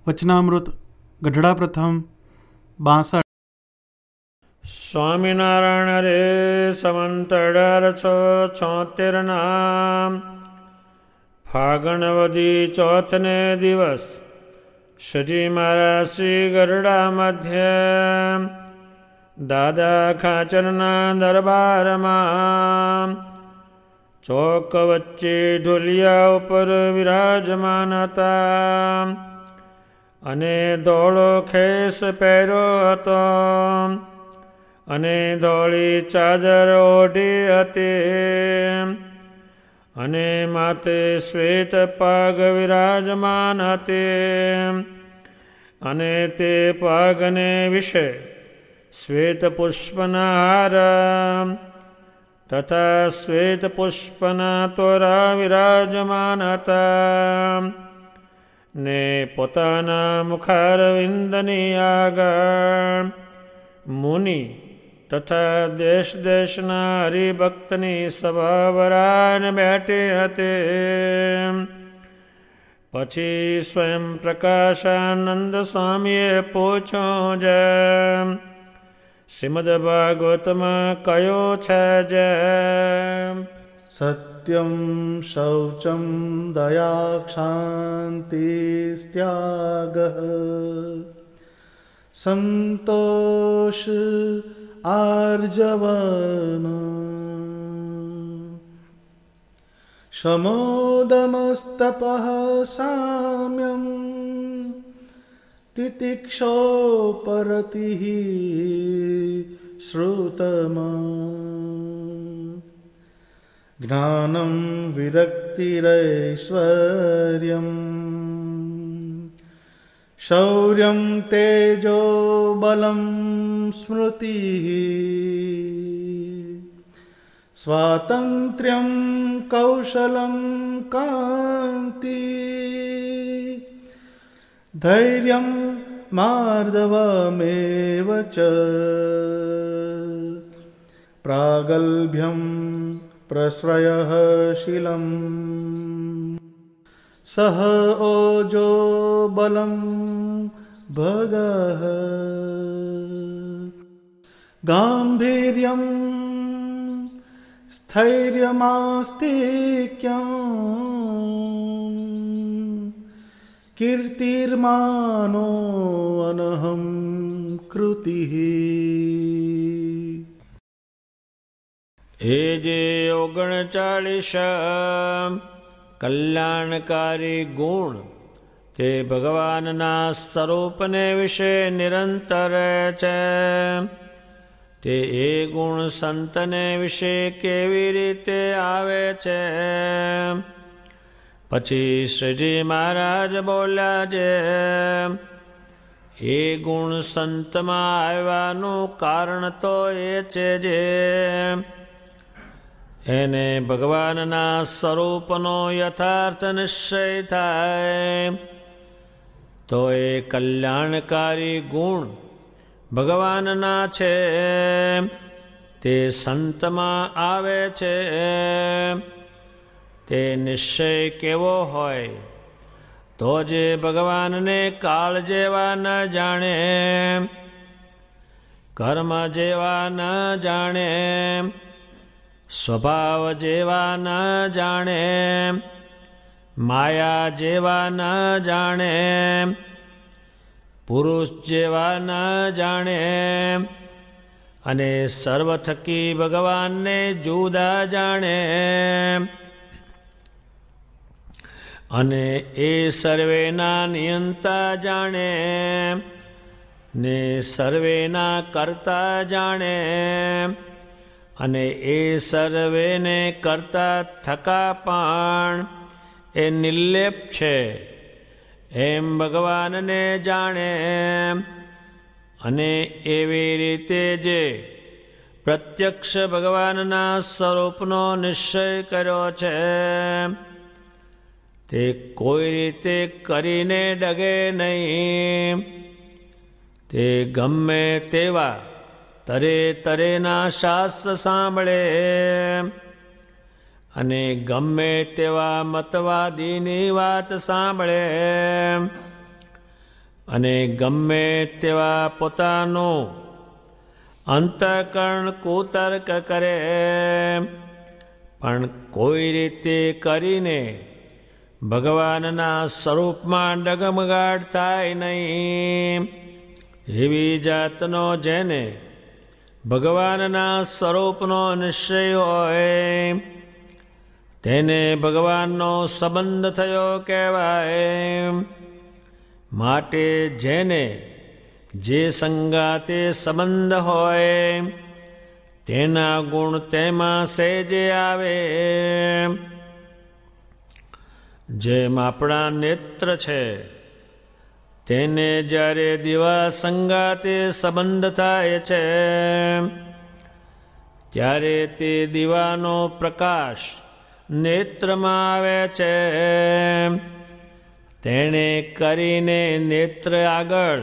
વચનામૃત ગઢડા પ્રથમ 62. સ્વામિનારાયણ રે સંવંત 1876 ફાગણવદી ચોથને દિવસ શ્રીજી મહારાજ શ્રી ગઢડા મધ્ય દાદા ખાચરના દરબારમાં ચોક વચ્ચે ઢોલિયા ઉપર વિરાજમાન હતા અને ધોળો ખેસ પહેર્યો હતો અને ધોળી ચાદર ઓઢી હતી અને માથે શ્વેત પગ વિરાજમાન હતી અને તે પગને વિશે શ્વેત પુષ્પના હાર તથા શ્વેત પુષ્પના તોરા વિરાજમાન હતા ને પોતાના મુખારવિંદની આગળ મુનિ તથા દેશ દેશના હરિભક્તની સભા ભરાઈને બેઠી હતી. પછી સ્વયં પ્રકાશાનંદ સ્વામીએ પૂછ્યું છે, શ્રીમદ ભાગવતમાં કયો છે જે સત્યમ શૌચમ દયા ક્ષાંતિ ત્યાગ સંતોષ આર્જવન શમોદમસ્તપઃ સામ્યમ તિતિક્ષોપરતિઃ શ્રુતમઃ જ્ઞાનમ વિરક્તિરૈશ્વર્યમ શૌર્યમ તેજો બલમ સ્મૃતિ સ્વાતંત્ર્યમ કૌશલમ કાંતિ ધૈર્યમ માર્દવમેવ ચ પ્રાગલ્ભ્યમ પ્રશ્રયઃ શીલમ સહ ઓજો બલમ ભગઃ ગાંભીર્યમ સ્થૈર્યમાસ્તિક્યં કીર્તિર્માનો અનહં કૃતિઃ. એ જે 39 કલ્યાણકારી ગુણ તે ભગવાનના સ્વરૂપને વિશે નિરંતર છે, તે એ ગુણ સંતને વિશે કેવી રીતે આવે છે. પછી શ્રીજી મહારાજ બોલ્યા છે, એ ગુણ સંતમાં આવવાનું કારણ તો એ છે જે એને ભગવાનના સ્વરૂપનો યથાર્થ નિશ્ચય થાય તો એ કલ્યાણકારી ગુણ ભગવાનના છે તે સંતમાં આવે છે. તે નિશ્ચય કેવો હોય તો જે ભગવાનને કાળ જેવા ન જાણે, કર્મ જેવા ન જાણે, સ્વભાવ જેવા ન જાણે, માયા જેવા ન જાણે, પુરુષ જેવા ન જાણે અને સર્વ થકી ભગવાનને જુદા જાણે અને એ સર્વેના નિયંતા જાણે ને સર્વેના કરતા જાણે અને એ સર્વેને કરતા થકા પણ એ નિર્લેપ છે એમ ભગવાનને જાણે અને એવી રીતે જે પ્રત્યક્ષ ભગવાનના સ્વરૂપનો નિશ્ચય કર્યો છે તે કોઈ રીતે કરીને ડગે નહીં. તે ગમે તેવા તરે તરેના શાસ્ત્ર સાંભળે અને ગમે તેવા મતવાદીની વાત સાંભળે અને ગમે તેવા પોતાનું અંતઃકરણ કુતર્ક કરે, પણ કોઈ રીતે કરીને ભગવાનના સ્વરૂપમાં ડગમગાટ થાય નહીં. એવી જાતનો જેને ભગવાનના સ્વરૂપનો નિશ્ચય હોય તેને ભગવાનનો સંબંધ થયો કહેવાય. માટે જેને જે સંગાતે સંબંધ હોય તેના ગુણ તેમાં સહેજે આવે. જેમ આપણા નેત્ર છે તેને જ્યારે દીવા સંગાતે સંબંધ થાય છે ત્યારે તે દીવાનો પ્રકાશ નેત્રમાં આવે છે. તેણે કરીને નેત્ર આગળ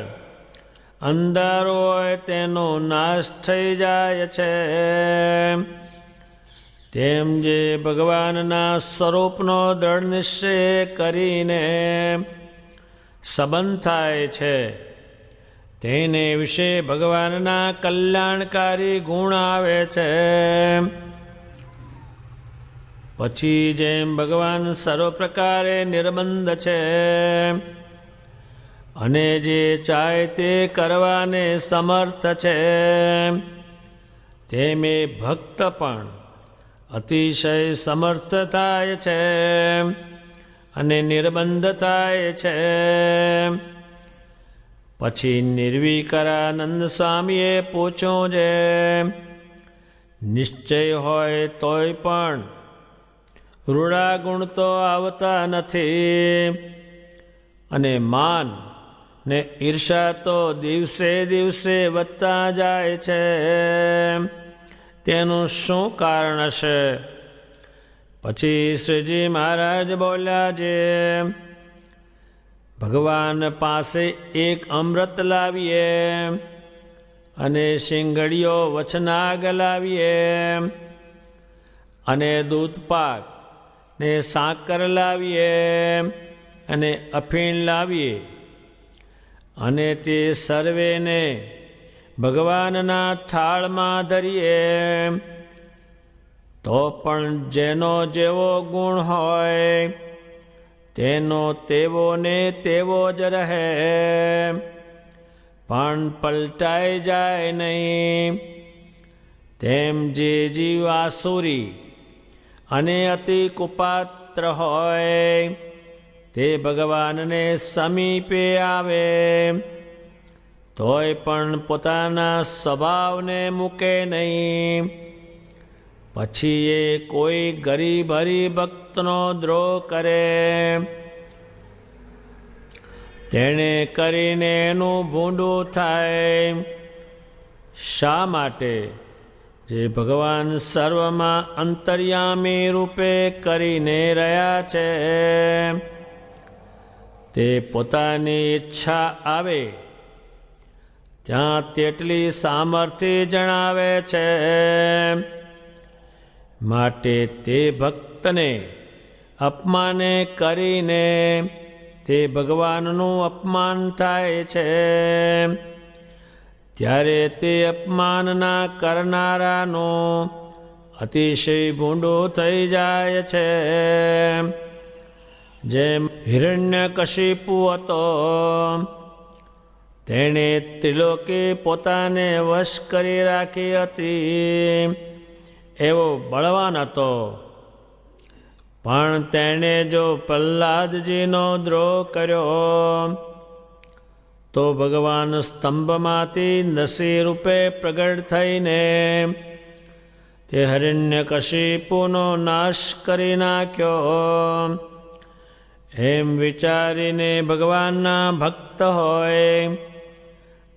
અંધારો હોય તેનો નાશ થઈ જાય છે. તેમ જે ભગવાનના સ્વરૂપનો દ્રઢ નિશ્ચય કરીને સંબંધ થાય છે તેને વિશે ભગવાનના કલ્યાણકારી ગુણ આવે છે. પછી જેમ ભગવાન સર્વ પ્રકારે નિર્બંધ છે અને જે ચાહે તે કરવાને સમર્થ છે, તેમ એ ભક્ત પણ અતિશય સમર્થ થાય છે અને નિર્બંધ થાય છે. પછી નિર્વિકારાનંદ સ્વામીએ પૂછ્યું, જે નિશ્ચય હોય તોય પણ રૂડા ગુણ તો આવતા નથી, અને માન ને ઈર્ષા તો દિવસે દિવસે વધતા જાય છે, તેનું શું કારણ હશે? પછી શ્રીજી મહારાજ બોલ્યા, જે ભગવાન પાસે એક અમૃત લાવીએ અને શિંગડીઓ વચનાગ લાવીએ અને દૂધપાક ને સાકર લાવીએ અને અફીણ લાવીએ અને તે સર્વેને ભગવાનના થાળમાં ધરીએ, તો પણ જેનો જેવો ગુણ હોય તેનો તેવો ને તેવો જ રહે, પણ પલટાઈ જાય નહીં. તેમ જે જીવ આસુરી અને અતિ કુપાત્ર હોય તે ભગવાનને સમીપે આવે તોય પણ પોતાના સ્વભાવને મૂકે નહીં. પછી એ કોઈ ગરીબ હરિભક્તનો દ્રોહ કરે, તેણે કરીને એનું ભૂંડું થાય. શા માટે? જે ભગવાન સર્વમાં અંતર્યામી રૂપે કરીને રહ્યા છે, તે પોતાની ઈચ્છા આવે ત્યાં તેટલી સામર્થ્ય જણાવે છે. માટે તે ભક્તને અપમાને કરીને તે ભગવાનનું અપમાન થાય છે. ત્યારે તે અપમાનના કરનારાનું અતિશય ભૂંડું થઈ જાય છે. જેમ હિરણ્યકશિપુ હતો, તેણે ત્રિલોકી પોતાને વશ કરી રાખી હતી, એવો બળવાન હતો. પણ તેણે જો પ્રહલાદજીનો દ્રોહ કર્યો તો ભગવાન સ્તંભમાંથી નરસિંહ રૂપે પ્રગટ થઈને તે હિરણ્યકશિપુનો નાશ કરી નાખ્યો. એમ વિચારીને ભગવાનના ભક્ત હોય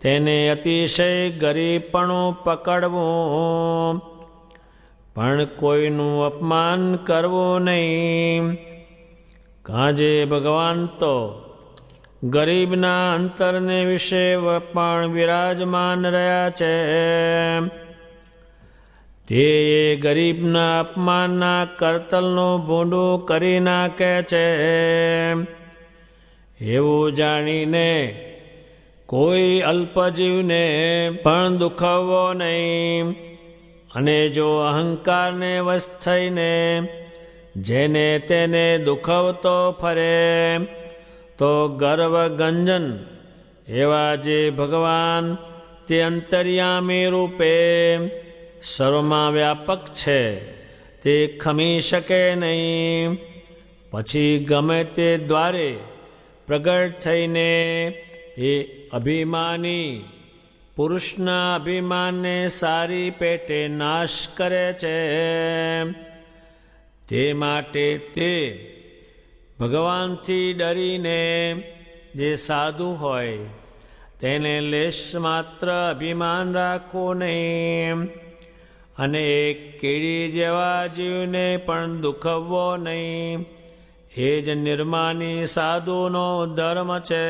તેને અતિશય ગરીબપણું પકડવું, પણ કોઈનું અપમાન કરવું નહીં. કાજે ભગવાન તો ગરીબના અંતરને વિશે પણ વિરાજમાન રહ્યા છે. તે ગરીબના અપમાનના કરતલનું ભૂંડું કરી નાખે છે. એવું જાણીને કોઈ અલ્પજીવને પણ દુખવવો નહીં. અને જો અહંકારને વશ થઈને જેને તેને દુખવતો ફરે તો ગર્વગંજન એવા જે ભગવાન તે અંતર્યામી રૂપે સર્વમાં વ્યાપક છે તે ખમી શકે નહીં. પછી ગમે તે દ્વારે પ્રગટ થઈને એ અભિમાની પુરુષના અભિમાનને સારી પેટે નાશ કરે છે. તે માટે તે ભગવાનથી ડરીને જે સાધુ હોય તેને લેશ માત્ર અભિમાન રાખવું નહીં. અને એક કીડી જેવા જીવને પણ દુખવવો નહીં. એ જ નિર્માની સાધુનો ધર્મ છે.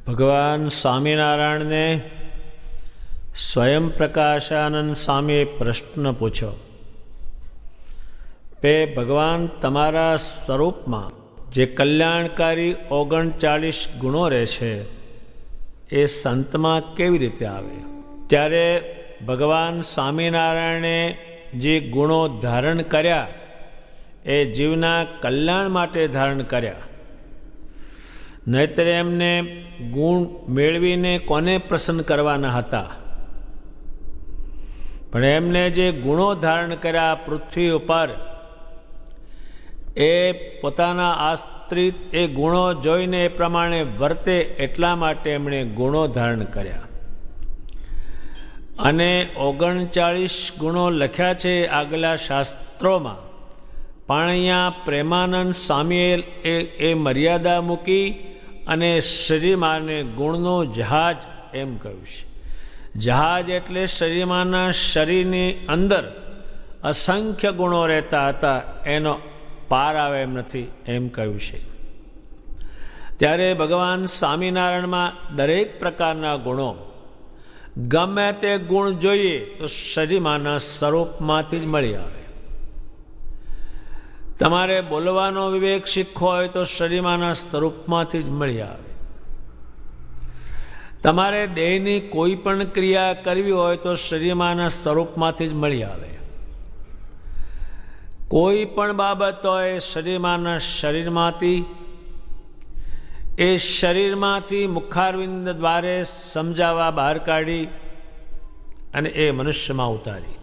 ભગવાન સ્વામિનારાયણને સ્વયં પ્રકાશાનંદ સ્વામીએ પ્રશ્ન પૂછ્યો કે ભગવાન તમારા સ્વરૂપમાં જે કલ્યાણકારી 39 ગુણો રહે છે એ સંતમાં કેવી રીતે આવે? ત્યારે ભગવાન સ્વામિનારાયણે જે ગુણો ધારણ કર્યા એ જીવના કલ્યાણ માટે ધારણ કર્યા. નહીતર એમને ગુણ મેળવીને કોને પ્રસન્ન કરવાના હતા? પણ એમને જે ગુણો ધારણ કર્યા પૃથ્વી ઉપર એ પોતાના આશ્રિત એ ગુણો જોઈને એ પ્રમાણે વર્તે એટલા માટે એમણે ગુણો ધારણ કર્યા. અને 39 ગુણો લખ્યા છે આગલા શાસ્ત્રોમાં. પણ અહીંયા પ્રેમાનંદ સ્વામીએ એ મર્યાદા મૂકી અને શ્રીમાને ગુણનો જહાજ એમ કહ્યું છે. જહાજ એટલે શ્રીમાના શરીરની અંદર અસંખ્ય ગુણો રહેતા હતા, એનો પાર આવે એમ નથી એમ કહ્યું છે. ત્યારે ભગવાન સ્વામિનારાયણમાં દરેક પ્રકારના ગુણો, ગમે તે ગુણ જોઈએ તો શ્રીમાના સ્વરૂપમાંથી જ મળી આવે. તમારે બોલવાનો વિવેક શીખવો હોય તો શ્રીમાના સ્વરૂપમાંથી જ મળી આવે. તમારે દેહની કોઈ પણ ક્રિયા કરવી હોય તો શ્રીમાના સ્વરૂપમાંથી જ મળી આવે. કોઈ પણ બાબત હોય શ્રીમાના શરીરમાંથી, એ શરીરમાંથી મુખારવિંદ દ્વારે સમજાવવા બહાર કાઢી અને એ મનુષ્યમાં ઉતારી.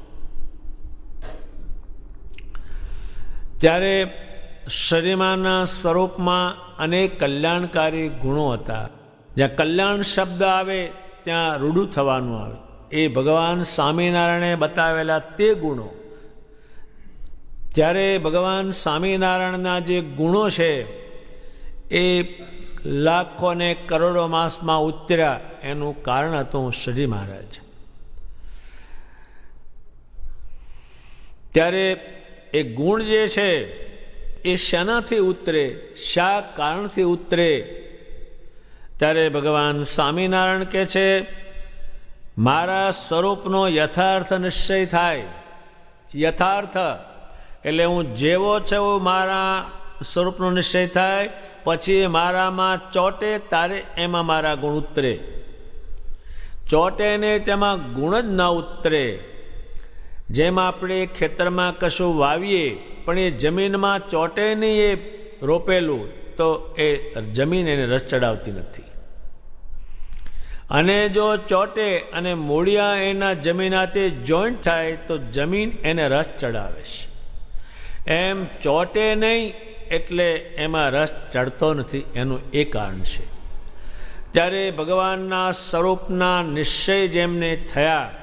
ત્યારે શ્રીમાના સ્વરૂપમાં અનેક કલ્યાણકારી ગુણો હતા. જ્યાં કલ્યાણ શબ્દ આવે ત્યાં રૂડું થવાનું આવે. એ ભગવાન સ્વામિનારાયણે બતાવેલા તે ગુણો. ત્યારે ભગવાન સ્વામિનારાયણના જે ગુણો છે એ લાખો ને કરોડો માસમાં ઉતર્યા, એનું કારણ હતું શ્રીજી મહારાજ. ત્યારે એ ગુણ જે છે એ શાનાથી ઉતરે, શા કારણથી ઉતરે? ત્યારે ભગવાન સ્વામિનારાયણ કહે છે મારા સ્વરૂપનો યથાર્થ નિશ્ચય થાય. યથાર્થ એટલે હું જેવો છું મારા સ્વરૂપનો નિશ્ચય થાય, પછી મારામાં ચોટે તારે એમાં મારા ગુણ ઉતરે. ચોટે ને તેમાં ગુણ જ ન ઉતરે. જેમ આપણે ખેતરમાં કશું વાવીએ પણ એ જમીનમાં ચોટે નહીં એ રોપેલું, તો એ જમીન એને રસ ચડાવતી નથી. અને જો ચોટે અને મૂળિયા એના જમીનાથી જોઈન્ટ થાય તો જમીન એને રસ ચડાવે છે. એમ ચોટે નહીં એટલે એમાં રસ ચડતો નથી, એનું એ કારણ છે. ત્યારે ભગવાનના સ્વરૂપના નિશ્ચય જેમને થયા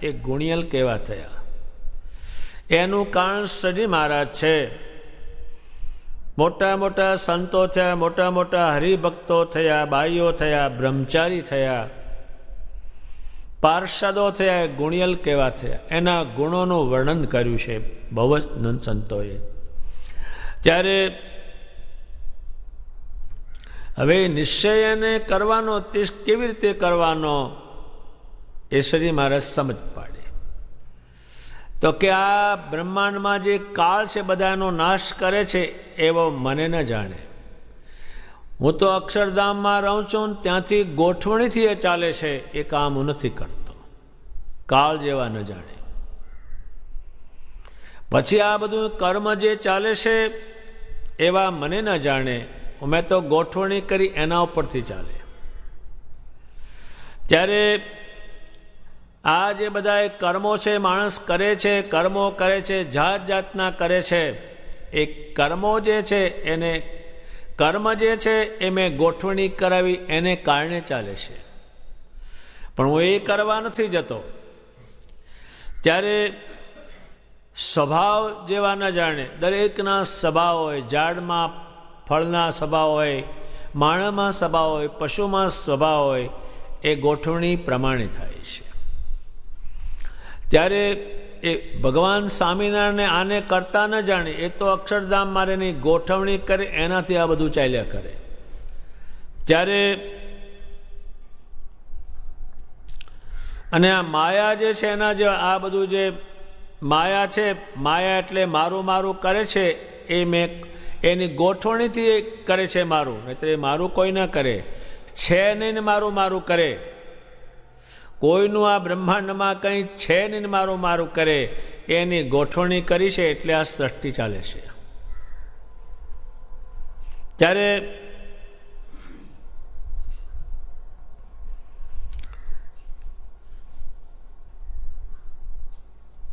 એ ગુણિયલ કેવા થયા, એનું કારણ શ્રીજી મહારાજ છે. મોટા મોટા સંતો થયા, મોટા મોટા હરિભક્તો થયા, બાઈઓ થયા, બ્રહ્મચારી થયા, પાર્ષદો થયા, ગુણિયલ કેવા થયા, એના ગુણોનું વર્ણન કર્યું છે બહુ જ સંતોએ. ત્યારે હવે નિશ્ચય એને કરવાનો તે કેવી રીતે કરવાનો એ શ્રી મહારાજ સમજ પાડે. તો કે આ બ્રહ્માંડમાં જે કાળ છે બધાનો નાશ કરે છે એવો મને ન જાણે. હું તો અક્ષરધામમાં રહું છું, ત્યાંથી ગોઠવણીથી એ ચાલે છે, એ કામ હું નથી કરતો. કાળ જેવા ન જાણે. પછી આ બધું કર્મ જે ચાલે છે એવા મને ન જાણે, મેં તો ગોઠવણી કરી એના ઉપરથી ચાલે. ત્યારે આ જે બધા કર્મો છે, માણસ કરે છે, કર્મો કરે છે, જાત જાતના કરે છે. એ કર્મો જે છે એને કર્મ જે છે એ મેં ગોઠવણી કરાવી, એને કારણે ચાલે છે, પણ હું એ કરવા નથી જતો. ત્યારે સ્વભાવ જેવા ન જાણે. દરેકના સ્વભાવ હોય, ઝાડમાં ફળના સ્વભાવ હોય, માણસમાં સ્વભાવ હોય, પશુમાં સ્વભાવ હોય, એ ગોઠવણી પ્રમાણે થાય છે. ત્યારે એ ભગવાન સ્વામિનારાયણને આને કરતા ન જાણે, એ તો અક્ષરધામ મારેની ગોઠવણી કરે, એનાથી આ બધું ચાલ્યા કરે. ત્યારે અને આ માયા જે છે એના જે આ બધું જે માયા છે, માયા એટલે મારું મારું કરે છે, એ મેં એની ગોઠવણીથી કરે છે મારું, નહીતર એ મારું કોઈ ન કરે. છે નહીં મારું મારું કરે. કોઈનું આ બ્રહ્માંડમાં કંઈ છે નહીં મારું મારું કરે, એની ગોઠવણી કરી છે, એટલે આ સૃષ્ટિ ચાલે છે. ત્યારે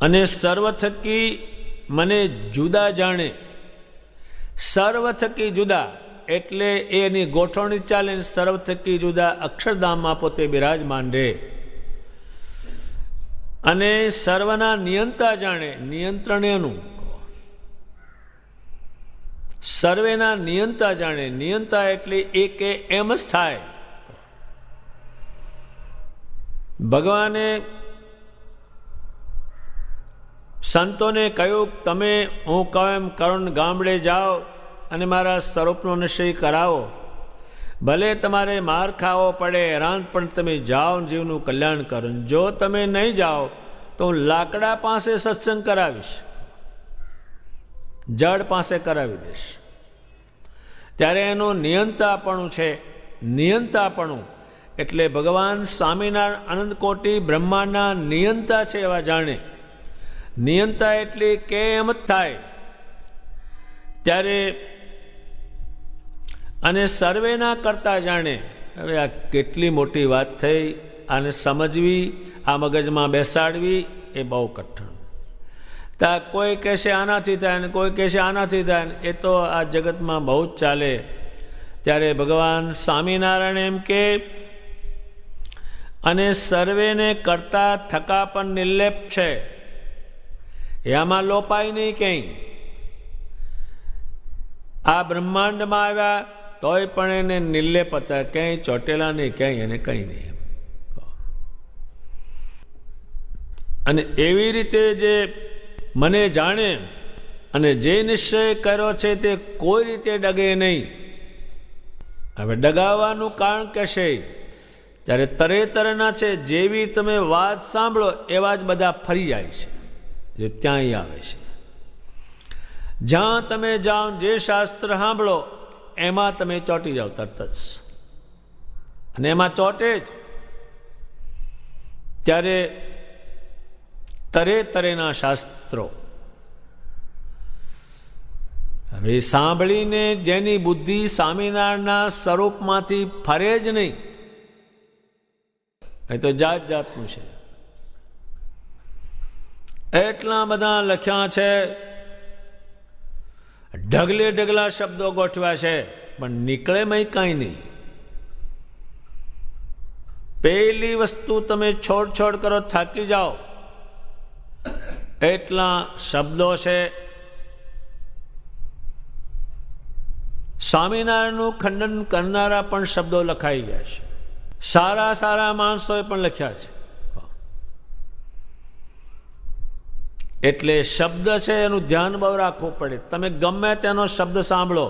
અને સર્વ થકી મને જુદા જાણે. સર્વ થકી જુદા એટલે એની ગોઠવણી ચાલે. સર્વ થકી જુદા અક્ષરધામમાં પોતે બિરાજમાન રહે. અને સર્વના નિયંતા જાણે. નિયંત્રણ એનું સર્વેના નિયંતા જાણે. નિયંતા એટલે એ કે એમ જ થાય. ભગવાને સંતોને કહ્યું, તમે હું કહું એમ કરો, ગામડે જાઓ અને મારા સ્વરૂપનો નિશ્ચય કરાવો. ભલે તમારે માર ખાવો પડે, હેરાન, પણ તમે જાઓ, જીવનું કલ્યાણ કરો. જો તમે નહીં જાઓ તો હું લાકડા પાસે સત્સંગ કરાવીશ, જડ પાસે કરાવી દઈશ. ત્યારે એનું નિયંતાપણું છે. નિયંતાપણું એટલે ભગવાન સ્વામિનારાયણ અનંત કોટી બ્રહ્માંડના નિયંતા છે એવા જાણે. નિયંતા એટલે કે એમ જ થાય. ત્યારે અને સર્વેના કરતા જાણે. હવે આ કેટલી મોટી વાત થઈ. આને સમજવી, આ મગજમાં બેસાડવી એ બહુ કઠણ. તા કોઈ કહેશે આનાથી થાય ને કોઈ કહેશે આનાથી થાય ને, એ તો આ જગતમાં બહુ જ ચાલે. ત્યારે ભગવાન સ્વામિનારાયણ એમ કે અને સર્વેને કરતા થકા પણ નિર્લેપ છે, એમાં લોપાય નહીં કંઈ. આ બ્રહ્માંડમાં આવ્યા તોય પણ એને નિર્લેપ હતા, ક્યાંય ચોટેલા નહીં, ક્યાંય એને કંઈ નહીં. અને એવી રીતે જે મને જાણે અને જે નિશ્ચય કર્યો છે તે કોઈ રીતે ડગે નહીં. હવે ડગાવવાનું કારણ કહેશે ત્યારે તરે તરેના છે. જેવી તમે વાત સાંભળો એવા જ બધા ફરી જાય છે, જે ત્યાંય આવે છે. જ્યાં તમે જાઓ, જે શાસ્ત્ર સાંભળો એમાં તમે ચોંટી જાઓ તરત જ, અને એમાં ચોંટે જ. ત્યારે તરે તરેના શાસ્ત્રો હવે સાંભળીને જેની બુદ્ધિ સ્વામિનારાયણના સ્વરૂપમાંથી ફરે જ નહીં, એ તો જાત જાતનું છે. એટલા બધા લખ્યા છે, ઢગલે ઢગલા શબ્દો ગોઠવ્યા છે, પણ નીકળે મય કાંઈ નહીં. પહેલી વસ્તુ તમે છોડ કરો, થાકી જાઓ. એટલા શબ્દો છે. સ્વામિનારાયણનું ખંડન કરનારા પણ શબ્દો લખાઈ ગયા છે. સારા સારા માણસોએ પણ લખ્યા છે. એટલે શબ્દ છે એનું ધ્યાન બહુ રાખવું પડે. તમે ગમે તેનો શબ્દ સાંભળો,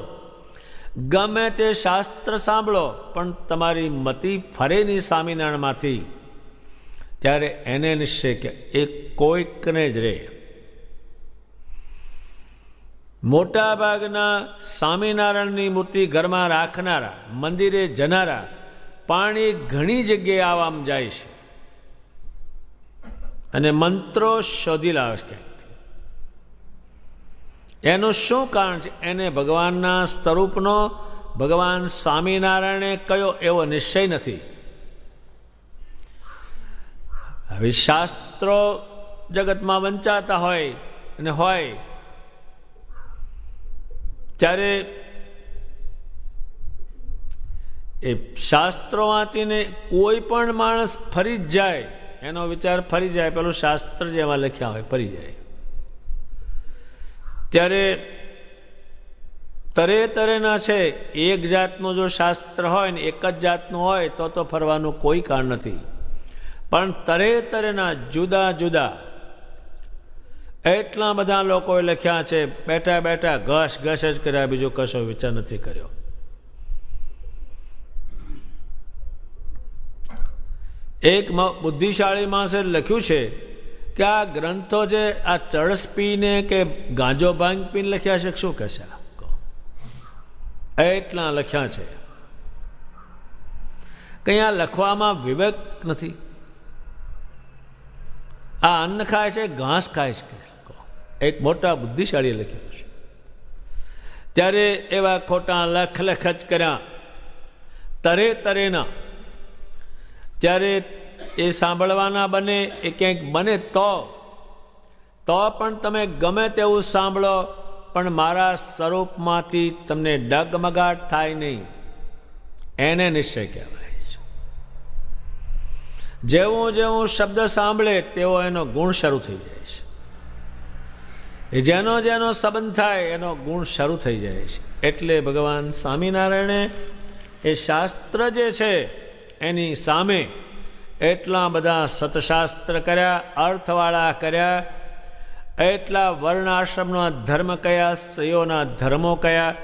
ગમે તે શાસ્ત્ર સાંભળો, પણ તમારી મતિ ફરે નહીં સ્વામિનારાયણમાંથી, ત્યારે એને નિશ્ચય કે એ કોઈકને જ રહે. મોટા ભાગના સ્વામિનારાયણની મૂર્તિ ઘરમાં રાખનારા, મંદિરે જનારા પાણી ઘણી જગ્યાએ આવામ જાય છે અને મંત્રો શોધી લાવે છે. એનું શું કારણ છે? એને ભગવાનના સ્વરૂપનો ભગવાન સ્વામિનારાયણે કયો એવો નિશ્ચય નથી. હવે શાસ્ત્રો જગતમાં વંચાતા હોય અને હોય ત્યારે એ શાસ્ત્રો વાંચીને કોઈ પણ માણસ ફરી જ જાય, એનો વિચાર ફરી જાય, પેલું શાસ્ત્ર જેમાં લખ્યા હોય ફરી જાય. ત્યારે તરે તરેના છે. એક જાતનું જો શાસ્ત્ર હોય ને એક જ જાતનું હોય તો ફરવાનું કોઈ કારણ નથી. પણ તરે તરેના જુદા જુદા એટલા બધા લોકોએ લખ્યા છે. બેઠા બેઠા ઘસ ઘસ જ કર્યા, બીજો કશો વિચાર નથી કર્યો. એક બુદ્ધિશાળી માણસે લખ્યું છે કે આ ગ્રંથો જે આ ચરસ પીને કે ગાંજો ભાંગ પીને લખ્યા છે, શું કહેશે? એટલા લખ્યા છે. કંઈ આ લખવામાં વિવેક નથી. આ અન્ન ખાય છે, ઘાસ ખાય છે. એક મોટા બુદ્ધિશાળીએ લખ્યું છે. ત્યારે એવા ખોટા લખ જ કર્યા તરે તરેના. ત્યારે એ સાંભળવાના બને, એ ક્યાંક બને તો પણ તમે ગમે તેવું સાંભળો, પણ મારા સ્વરૂપમાંથી તમને ડગમગાટ થાય નહીં. એને નિશ્ચય કહેવાય છે. જેવું જેવું શબ્દ સાંભળે તેવો એનો ગુણ શરૂ થઈ જાય છે. એ જેનો જેનો સંબંધ થાય એનો ગુણ શરૂ થઈ જાય છે. એટલે ભગવાન સ્વામિનારાયણે એ શાસ્ત્ર જે છે એની સામે એટલા બધા સતશાસ્ત્ર કર્યા, અર્થવાળા કર્યા, એટલા વર્ણાશ્રમના ધર્મ કયા, સ્ત્રીઓના ધર્મો કયા.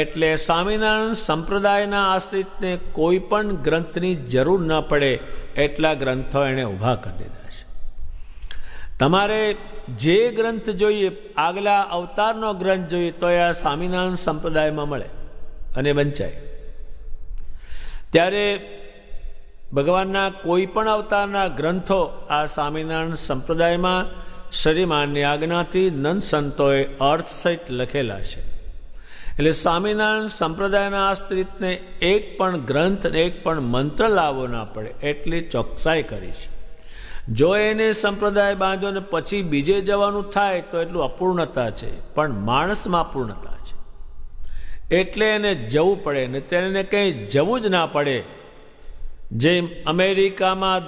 એટલે સ્વામિનારાયણ સંપ્રદાયના આશ્રિતને કોઈ પણ ગ્રંથની જરૂર ન પડે એટલા ગ્રંથો એણે ઊભા કરી દીધા છે. તમારે જે ગ્રંથ જોઈએ, આગલા અવતારનો ગ્રંથ જોઈએ તો એ આ સ્વામિનારાયણ સંપ્રદાયમાં મળે અને વંચાય. ત્યારે ભગવાનના કોઈ પણ અવતારના ગ્રંથો આ સ્વામિનારાયણ સંપ્રદાયમાં શ્રીમાનની આજ્ઞાથી નંદ સંતોએ અર્થ સહિત લખેલા છે. એટલે સ્વામિનારાયણ સંપ્રદાયના આશ્રિતને એક પણ ગ્રંથ, એક પણ મંત્ર લાવવો ના પડે એટલી ચોકસાઈ કરી છે. જો એને સંપ્રદાય બાંધ્યો ને પછી બીજે જવાનું થાય તો એટલું અપૂર્ણતા છે. પણ માણસમાં પૂર્ણતા છે. એટલે એને જવું પડે ને તેને કંઈ જવું જ ના પડે. જેમ અમેરિકામાં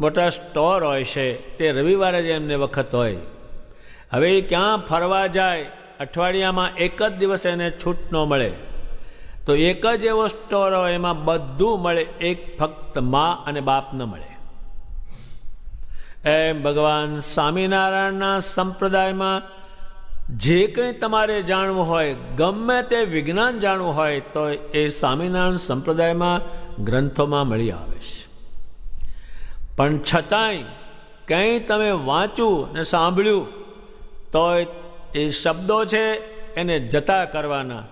મોટા સ્ટોર હોય છે તે રવિવારે જ એમને વખત હોય. હવે એ ક્યાં ફરવા જાય, અઠવાડિયામાં એક જ દિવસ એને છૂટ ન મળે, તો એક જ એવો સ્ટોર હોય એમાં બધું મળે, એક ફક્ત મા અને બાપ ન મળે. એમ ભગવાન સ્વામિનારાયણના સંપ્રદાયમાં જે કંઈ તમારે જાણવું હોય, ગમે તે વિજ્ઞાન જાણવું હોય તો એ સ્વામિનારાયણ સંપ્રદાયમાં ગ્રંથોમાં મળી આવે છે. પણ છતાંય કંઈ તમે વાંચ્યું ને સાંભળ્યું તો એ શબ્દો છે એને જતા કરવાના,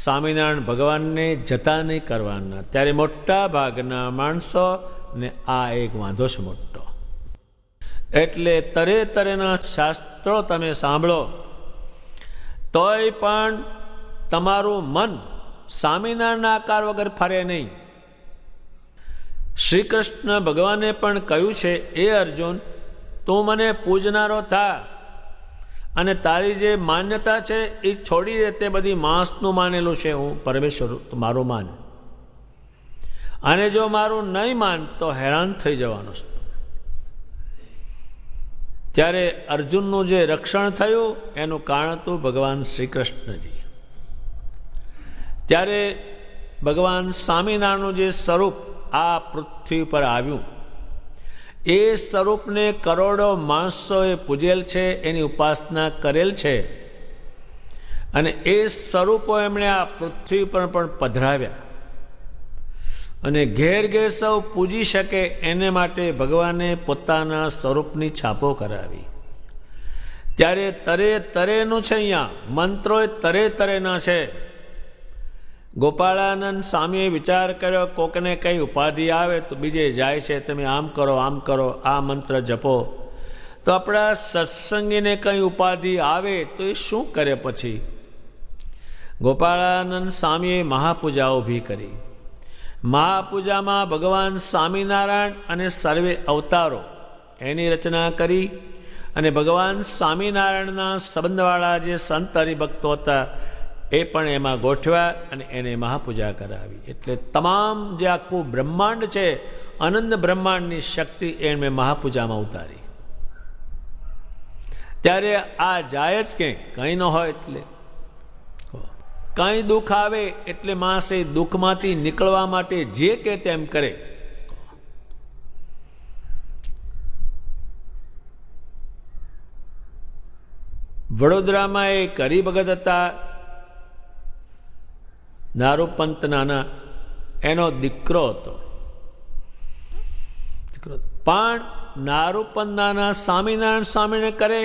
સ્વામિનારાયણ ભગવાનને જતા નહીં કરવાના. ત્યારે મોટા ભાગના માણસોને આ એક વાંધો છે મોટો. એટલે તરે તરેના શાસ્ત્રો તમે સાંભળો તોય પણ તમારું મન સ્વામિનારાયણના આકાર વગર ફરે નહીં. શ્રી કૃષ્ણ ભગવાને પણ કહ્યું છે, એ અર્જુન, તું મને પૂજનારો થા અને તારી જે માન્યતા છે એ છોડી દે. તે બધી માણસનું માનેલું છે, હું પરમેશ્વર મારું માન. અને જો મારું નહીં માન તો હેરાન થઈ જવાનું છે. ત્યારે અર્જુનનું જે રક્ષણ થયું એનું કારણ હતું ભગવાન શ્રી કૃષ્ણજી. ત્યારે ભગવાન સ્વામિનારાયણનું જે સ્વરૂપ આ પૃથ્વી પર આવ્યું, એ સ્વરૂપને કરોડો માણસોએ પૂજેલ છે, એની ઉપાસના કરેલ છે. અને એ સ્વરૂપો એમણે આ પૃથ્વી પર પણ પધરાવ્યા અને ઘેર ઘેર સૌ પૂજી શકે એને માટે ભગવાને પોતાના સ્વરૂપની છાપો કરાવી. ત્યારે તરે તરેનું છે. અહીંયા મંત્રો તરે તરેના છે. ગોપાળાનંદ સ્વામીએ વિચાર કર્યો, કોકને કઈ ઉપાધિ આવે તો બીજે જાય છે, તમે આમ કરો, આ મંત્ર જપો. તો આપણા સત્સંગીને કઈ ઉપાધિ આવે તો એ શું કરે? પછી ગોપાળાનંદ સ્વામીએ મહાપૂજા ઊભી કરી. મહાપૂજામાં ભગવાન સ્વામિનારાયણ અને સર્વે અવતારો એની રચના કરી અને ભગવાન સ્વામિનારાયણના સંબંધવાળા જે સંત હરિભક્તો હતા એ પણ એમાં ગોઠવ્યા અને એને મહાપૂજા કરાવી. એટલે તમામ જે આખું બ્રહ્માંડ છે, અનંત બ્રહ્માંડની શક્તિ એને મહાપૂજામાં ઉતારી. ત્યારે આ જાય જ કંઈ ન હોય. એટલે કંઈ દુઃખ આવે એટલે માણસ એ દુઃખમાંથી નીકળવા માટે જે કે તેમ કરે. વડોદરામાં એક હરિભગત હતા, નારૂપંત નાના, એનો દીકરો હતો. પણ નારૂપંત નાના સ્વામિનારાયણ સ્વામીને કરે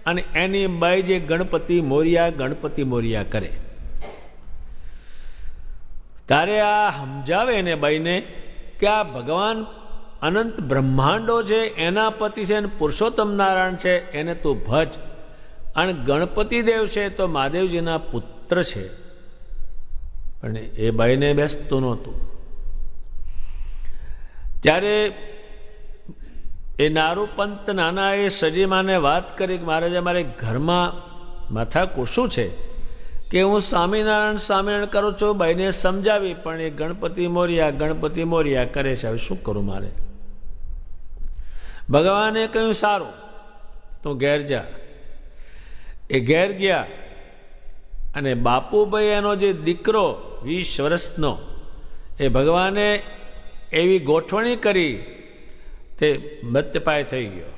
અને એની બાઈ જે ગણપતિ મોરિયા કરે. તારે આ સમજાવે એને બાઈને કે આ ભગવાન અનંત બ્રહ્માંડો છે, એના પતિ છે, પુરુષોત્તમ નારાયણ છે, એને તું ભજ. અને ગણપતિ દેવ છે તો મહાદેવજીના પુત્ર છે. પણ એ બાઈને બેસતું નહોતું. ત્યારે એ નારૂપંત નાના એ સજીમાને વાત કરી કે મહારાજ અમારે ઘરમાં માથાકૂટ શું છે કે હું સ્વામિનારાયણ કરું છું. બાઈને સમજાવી પણ એ ગણપતિ મોરિયા કરે છે. હવે શું કરું મારે? ભગવાને કહ્યું સારું તું ઘેર જા. એ ઘેર ગયા અને બાપુભાઈ એનો જે દીકરો 20 વર્ષનો, એ ભગવાને એવી ગોઠવણી કરી તે મૃત્યુપાય થઈ ગયો.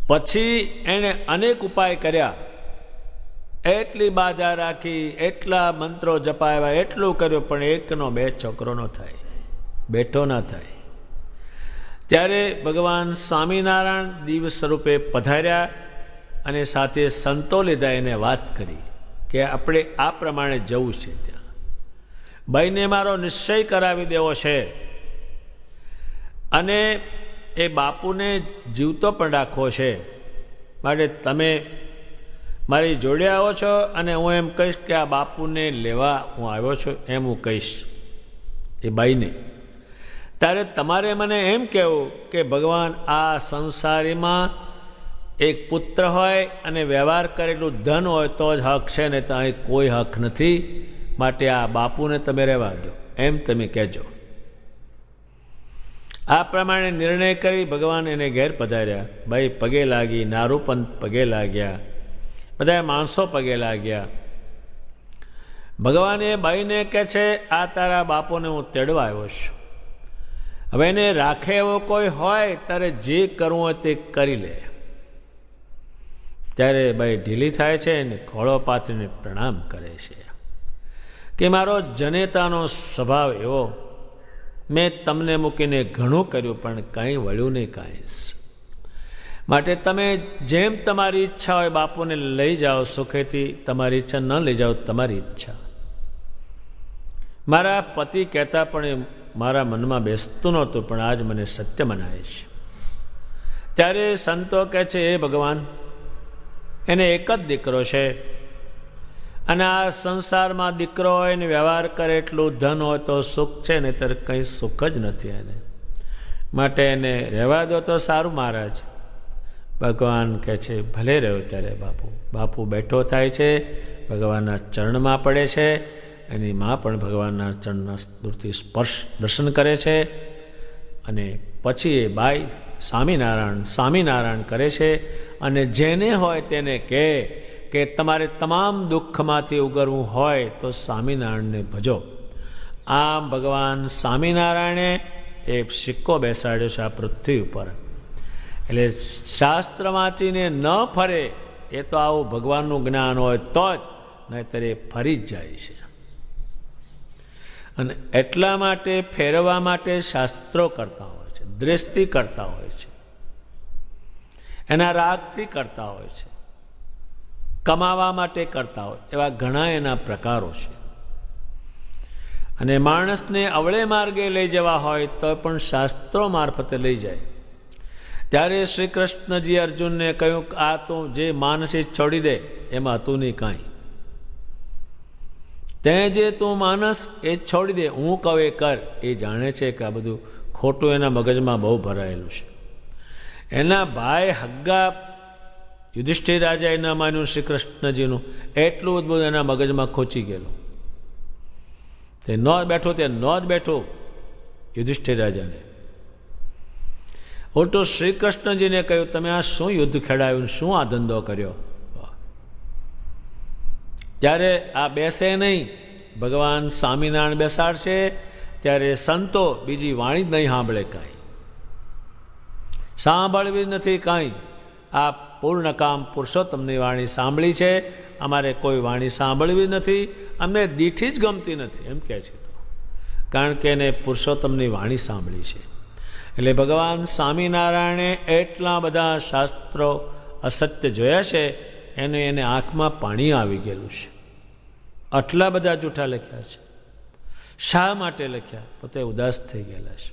પછી એણે અનેક ઉપાય કર્યા, એટલી બાધા રાખી, એટલા મંત્રો જપાવ્યા, એટલું કર્યું, પણ એકનો બે છોકરો ન થાય, બેઠો ના થાય. ત્યારે ભગવાન સ્વામિનારાયણ દિવ સ્વરૂપે પધાર્યા અને સાથે સંતો લીધા. એને વાત કરી કે આપણે આ પ્રમાણે જવું છે. ત્યાં ભાઈને મારો નિશ્ચય કરાવી દેવો છે અને એ બાપુને જીવતો પણ રાખવો છે. માટે તમે મારી જોડે આવો છો અને હું એમ કહીશ કે આ બાપુને લેવા હું આવ્યો છું, એમ હું કહીશ એ બાઈને. ત્યારે તમારે મને એમ કહેવું કે ભગવાન આ સંસારીમાં એક પુત્ર હોય અને વ્યવહાર કરેલું ધન હોય તો જ હક છે, ને તો અહીં કોઈ હક નથી. માટે આ બાપુને તમે રહેવા દો, એમ તમે કહેજો. આ પ્રમાણે નિર્ણય કરી ભગવાન એને ઘેર પધાર્યા. ભાઈ પગે લાગી, નારૂપંત પગે લાગ્યા, બધા માણસો પગે લાગ્યા. ભગવાન એ ભાઈને કહે છે આ તારા બાપુને હું તેડવા આવ્યો છું. હવે એને રાખે એવો કોઈ હોય ત્યારે જે કરવું હોય તે કરી લે. ત્યારે ભાઈ ઢીલી થાય છે અને ખોળો પાથરીને પ્રણામ કરે છે કે મારો જનેતાનો સ્વભાવ એવો, મેં તમને મૂકીને ઘણું કર્યું પણ કંઈ વળ્યું નહીં કાંઈ. માટે તમે જેમ તમારી ઈચ્છા હોય બાપુને લઈ જાઓ સુખેથી, તમારી ઈચ્છા ન લઈ જાઓ તમારી ઈચ્છા. મારા પતિ કહેતા પણ મારા મનમાં બેસતું નહોતું, પણ આજ મને સત્ય મનાય છે. ત્યારે સંતો કહે છે એ ભગવાન, એને એક જ દીકરો છે અને આ સંસારમાં દીકરો હોય ને વ્યવહાર કરે એટલું ધન હોય તો સુખ છે, ને ત્યારે કંઈ સુખ જ નથી એને. માટે એને રહેવા દો તો સારું મહારાજ. ભગવાન કહે છે ભલે રહ્યો. ત્યારે બાપુ બેઠો થાય છે, ભગવાનના ચરણમાં પડે છે. એની મા પણ ભગવાનના ચરણના દૂરથી સ્પર્શ દર્શન કરે છે અને પછી એ બાઈ સ્વામિનારાયણ કરે છે. અને જેને હોય તેને કહે કે તમારે તમામ દુઃખમાંથી ઉગરવું હોય તો સ્વામિનારાયણને ભજો. આમ ભગવાન સ્વામિનારાયણે એ સિક્કો બેસાડ્યો છે આ પૃથ્વી ઉપર. એટલે શાસ્ત્ર વાંચીને ન ફરે એ તો આવું ભગવાનનું જ્ઞાન હોય તો જ, નહીંતર એ ફરી જ જાય છે. અને એટલા માટે ફેરવવા માટે શાસ્ત્રો કરતા હોય છે, દ્રષ્ટિ કરતા હોય છે. એના રાગથી કરતા હોય છે, કમાવા માટે કરતા હોય, એવા ઘણા એના પ્રકારો છે. અને માણસને અવળે માર્ગે લઈ જવા હોય તો પણ શાસ્ત્રો મારફતે લઈ જાય. ત્યારે શ્રી કૃષ્ણજી અર્જુનને કહ્યું, આ તો જે માનસ છોડી દે, એમાં તું નહીં કાંઈ. તે જે તું માનસ એ છોડી દે, હું કહું એ કર. એ જાણે છે કે આ બધું ખોટું એના મગજમાં બહુ ભરાયેલું છે. એના ભાઈ હગ્ગા યુધિષ્ઠિર રાજા એના માન્યું શ્રી કૃષ્ણજીનું, એટલું જ બધું એના મગજમાં ખોચી ગયેલું. તે ન જ બેઠો યુધિષ્ઠિર રાજાને. ઉલટું શ્રી કૃષ્ણજીને કહ્યું, તમે આ શું યુદ્ધ ખેડાયું, શું આ ધંધો કર્યો? ત્યારે આ બેસે નહીં, ભગવાન સ્વામિનારાયણ બેસાડશે ત્યારે સંતો બીજી વાણી જ નહીં સાંભળે, કાંઈ સાંભળવી નથી કાંઈ. આ પૂર્ણકામ પુરુષોત્તમની વાણી સાંભળી છે, અમારે કોઈ વાણી સાંભળવી નથી, અમને દીઠી જ ગમતી નથી, એમ કહે છે. કારણ કે એને પુરુષોત્તમની વાણી સાંભળી છે. એટલે ભગવાન સ્વામિનારાયણે એટલા બધા શાસ્ત્રો અસત્ય જોયા છે, એને આંખમાં પાણી આવી ગયેલું છે. આટલા બધા જૂઠા લખ્યા છે. શા માટે લખ્યા? પોતે ઉદાસ થઈ ગયેલા છે.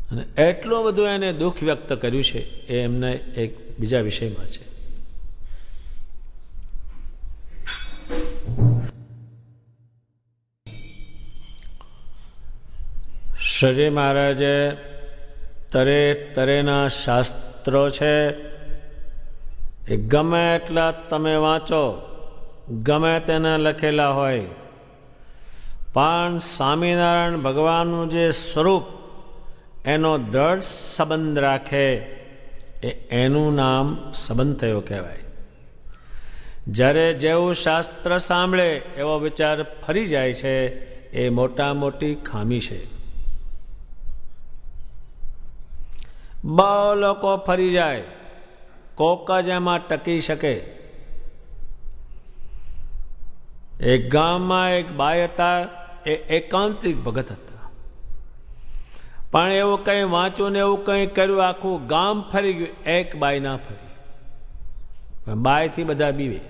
અને એટલું બધું એને દુઃખ વ્યક્ત કર્યું છે, એ એમને એક બીજા વિષયમાં છે. શ્રીજી મહારાજે તરેના શાસ્ત્રો છે, એ ગમે એટલા તમે વાંચો, ગમે તેના લખેલા હોય, પણ સ્વામિનારાયણ ભગવાનનું જે સ્વરૂપ એનો દ્રઢ સંબંધ રાખે, એનું નામ સંબંધ થયો કહેવાય. જ્યારે જેવું શાસ્ત્ર સાંભળે એવો વિચાર ફરી જાય છે, એ મોટા મોટી ખામી છે. બહુ લોકો ફરી જાય, કોક જ એમાં ટકી શકે. એક ગામમાં એક બાઈ હતા, એ એકાંતિક ભગત હતા, પણ એવું કંઈ વાંચ્યું ને એવું કંઈ કર્યું, આખું ગામ ફરી ગયું, એક બાઈ ના ફરી. બાઈથી બધા બીવે.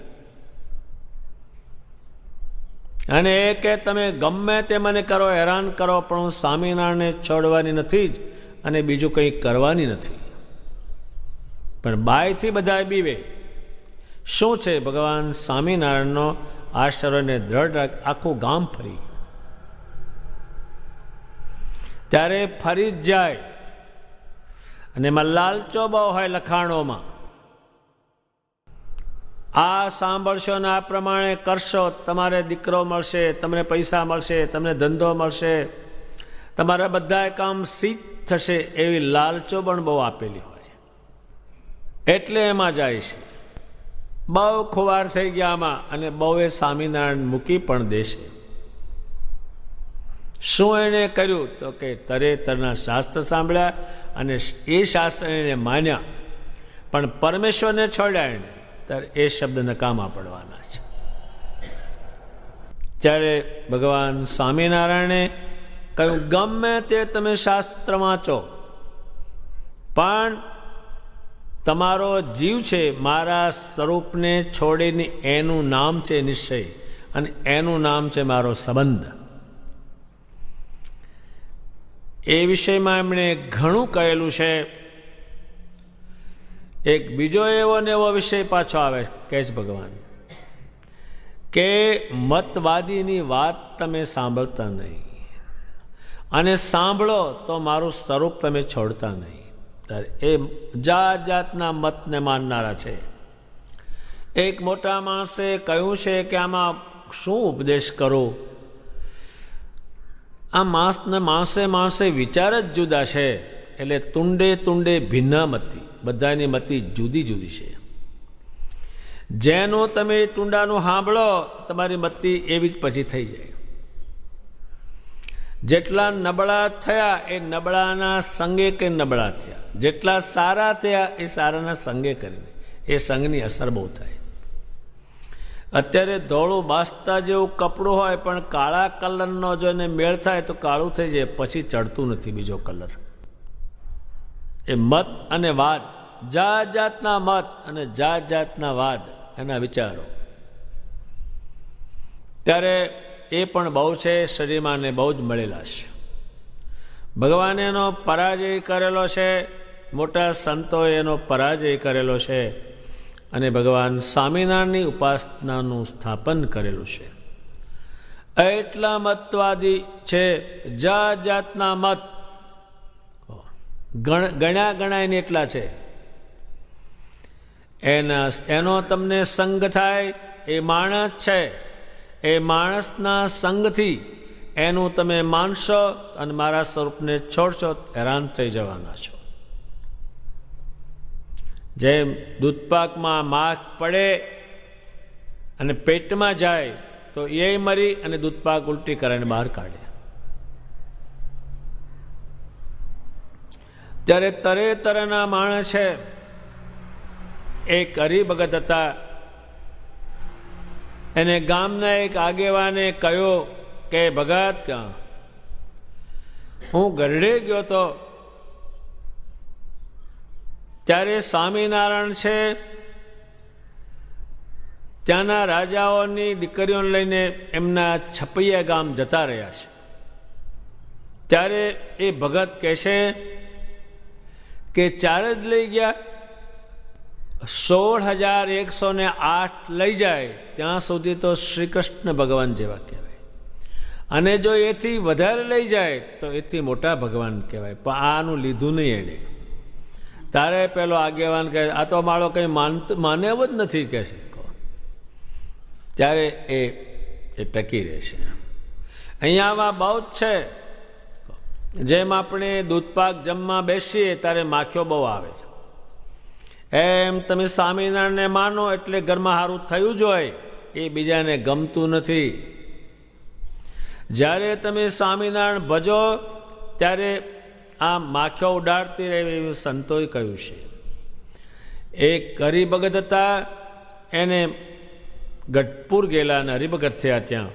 અને એ કે તમે ગમે તે મને કરો, હેરાન કરો, પણ હું સ્વામિનારાયણને છોડવાની નથી જ, અને બીજું કંઈ કરવાની નથી. પણ બાઈથી બધા બીવે. શું છે? ભગવાન સ્વામિનારાયણનો આશ્રયને દ્રઢ રાખ, આખું ગામ ફરી. ત્યારે ફરી જ જાય. અને એમાં લાલચો બહુ હોય લખાણોમાં. આ સાંભળશો ને આ પ્રમાણે કરશો, તમારે દીકરો મળશે, તમને પૈસા મળશે, તમને ધંધો મળશે, તમારા બધા કામ સિદ્ધ થશે, એવી લાલચો પણ બહુ આપેલી હોય. એટલે એમાં જાય છે. બહુ ખુવાર થઈ ગયા આમાં, અને બહુ એ સ્વામિનારાયણ મૂકી પણ દેશે. શું એણે કર્યું? તો કે તરના શાસ્ત્ર સાંભળ્યા, અને એ શાસ્ત્ર એને માન્યા, પણ પરમેશ્વરને છોડ્યા એને, ત્યારે એ શબ્દ નકામા પડવાના છે. ત્યારે ભગવાન સ્વામિનારાયણે કહ્યું, ગમે તે તમે શાસ્ત્ર વાંચો, પણ તમારો જીવ છે મારા સ્વરૂપને છોડીને એનું નામ છે નિશ્ચય, અને એનું નામ છે મારો સંબંધ. એ વિષયમાં એમણે ઘણું કહેલું છે. એક બીજો એવો ને એવો વિષય પાછો આવે, કહે છે ભગવાન કે મતવાદીની વાત તમે સાંભળતા નહીં, અને સાંભળો તો મારું સ્વરૂપ તમે છોડતા નહીં. એ જાત જાતના મતને માનનારા છે. એક મોટા માણસે કહ્યું છે કે આમાં શું ઉપદેશ કરું? આ માણસે વિચાર જ જુદા છે, એટલે તુંડે ભિન્ના મતી, બધાની મતી જુદી જુદી છે. જેનું તમે ટુંડાનું સાંભળો, તમારી મતી એવી જ પછી થઈ જાય. જેટલા નબળા થયા એ નબળાના સંગે કે નબળા થયા, જેટલા સારા થયા એ સારાના સંગે કરીને એ સંગની અસર બહુ થાય. અત્યારે ધોળું બાસતા જેવું કપડું હોય, પણ કાળા કલરનો જો એને મેળ થાય તો કાળું થઈ જાય, પછી ચડતું નથી બીજો કલર. એ મત અને વાદ, જાત જાતના મત અને જાત જાતના વાદ, એના વિચારો. ત્યારે એ પણ બહુ છે, શરીરમાં ને બહુ જ મળેલા છે. ભગવાને એનો પરાજય કરેલો છે, મોટા સંતોએ એનો પરાજય કરેલો છે, અને ભગવાન સ્વામિનારાયણની ઉપાસનાનું સ્થાપન કરેલું છે. એટલા મતવાદી છે, જાત જાતના મત ગણ્યા ગણાયને એટલા છે. એનો તમને સંગ થાય, એ માણસ છે. એ માણસના સંગથી એનું તમે માનશો અને મારા સ્વરૂપને છોડશો, હેરાન થઈ જવાના છો. જેમ દૂધપાકમાં માખ પડે અને પેટમાં જાય તો એ મરી અને દૂધપાક ઉલટી કરીને બહાર કાઢે. ત્યારે તરે તરેના માણસ છે. એક હરિભગત હતા, એને ગામના એક આગેવાને કહ્યું કે ભગત, હું ગરડે ગયો તો ત્યારે સ્વામિનારાયણ છે ત્યાંના રાજાઓની દીકરીઓને લઈને એમના છપૈયા ગામ જતા રહ્યા છે. ત્યારે એ ભગત કહે છે કે ચાર જ લઈ ગયા, 16,108 લઈ જાય ત્યાં સુધી તો શ્રી કૃષ્ણ ભગવાન જેવા કહેવાય, અને જો એથી વધારે લઈ જાય તો એથી મોટા ભગવાન કહેવાય. પણ આનું લીધું નહીં એને. તારે પેલો આગેવાન કહે આ તો મારો કંઈ માને એવો જ નથી કહે છે. ત્યારે એ ટકી રહેશે. અહીંયામાં બહુ જ છે. જેમ આપણે દૂધપાક જમવા બેસીએ ત્યારે માખીઓ બહુ આવે, એમ તમે સ્વામિનારાયણને માનો એટલે ઘરમાં સારું થયું જ હોય, એ બીજાને ગમતું નથી. જ્યારે તમે સ્વામિનારાયણ ભજો ત્યારે આ માખીઓ ઉડાડતી રહે એવું સંતોએ કહ્યું છે. એક હરિભગત હતા, એને ગઢપુર ગયેલા અને હરિભગત થયા ત્યાં.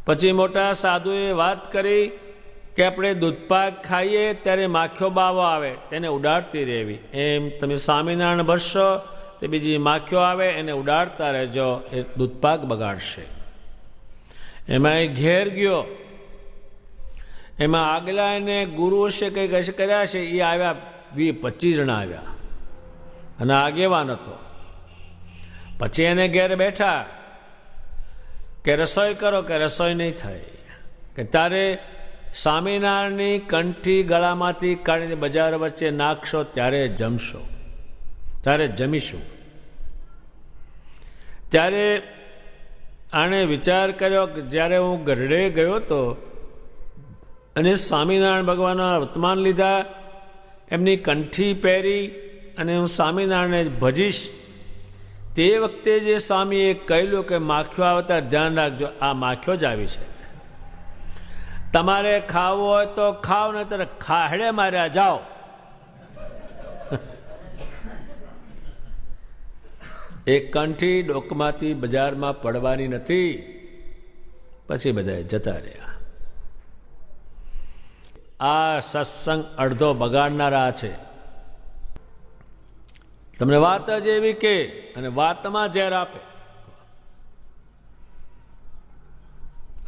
પછી મોટા સાધુએ વાત કરી કે આપણે દૂધપાક ખાઈએ ત્યારે માખીઓ બાવો આવે, તેને ઉડાડતી રહેવી. એમ તમે સ્વામિનારાયણ ભરશો તે બીજી માખીઓ આવે એને ઉડાડતા રહેજો, એ દૂધપાક બગાડશે. એમાં એ ઘેર ગયો, એમાં આગલા એને ગુરુ છે કંઈક કર્યા છે, એ આવ્યા 20-25 જણા આવ્યા અને આગેવાન હતો. પછી એને ઘેર બેઠા કે રસોઈ કરો, કે રસોઈ નહીં થાય, કે તારે સ્વામિનારાયણની કંઠી ગળામાંથી કાઢીને બજાર વચ્ચે નાખશો ત્યારે જમશો, ત્યારે જમીશું. ત્યારે આણે વિચાર કર્યો કે જ્યારે હું ગરડે ગયો હતો અને સ્વામિનારાયણ ભગવાનના વર્તમાન લીધા, એમની કંઠી પહેરી અને હું સ્વામિનારાયણને ભજીશ, તે વખતે જે સ્વામીએ કહેલું કે માખીઓ આવતા ધ્યાન રાખજો, આ માખીઓ જ આવી છે. તમારે ખાવું હોય તો ખાવ, ને ત્યારે ખાહડે માર્યા જાઓ. એક કંઠી ડોકમાંથી બજારમાં પડવાની નથી. પછી બધા જતા રહ્યા. આ સત્સંગ અડધો બગાડનારા છે. તમને વાત જ એવી કે અને વાતમાં ઝેર આપે.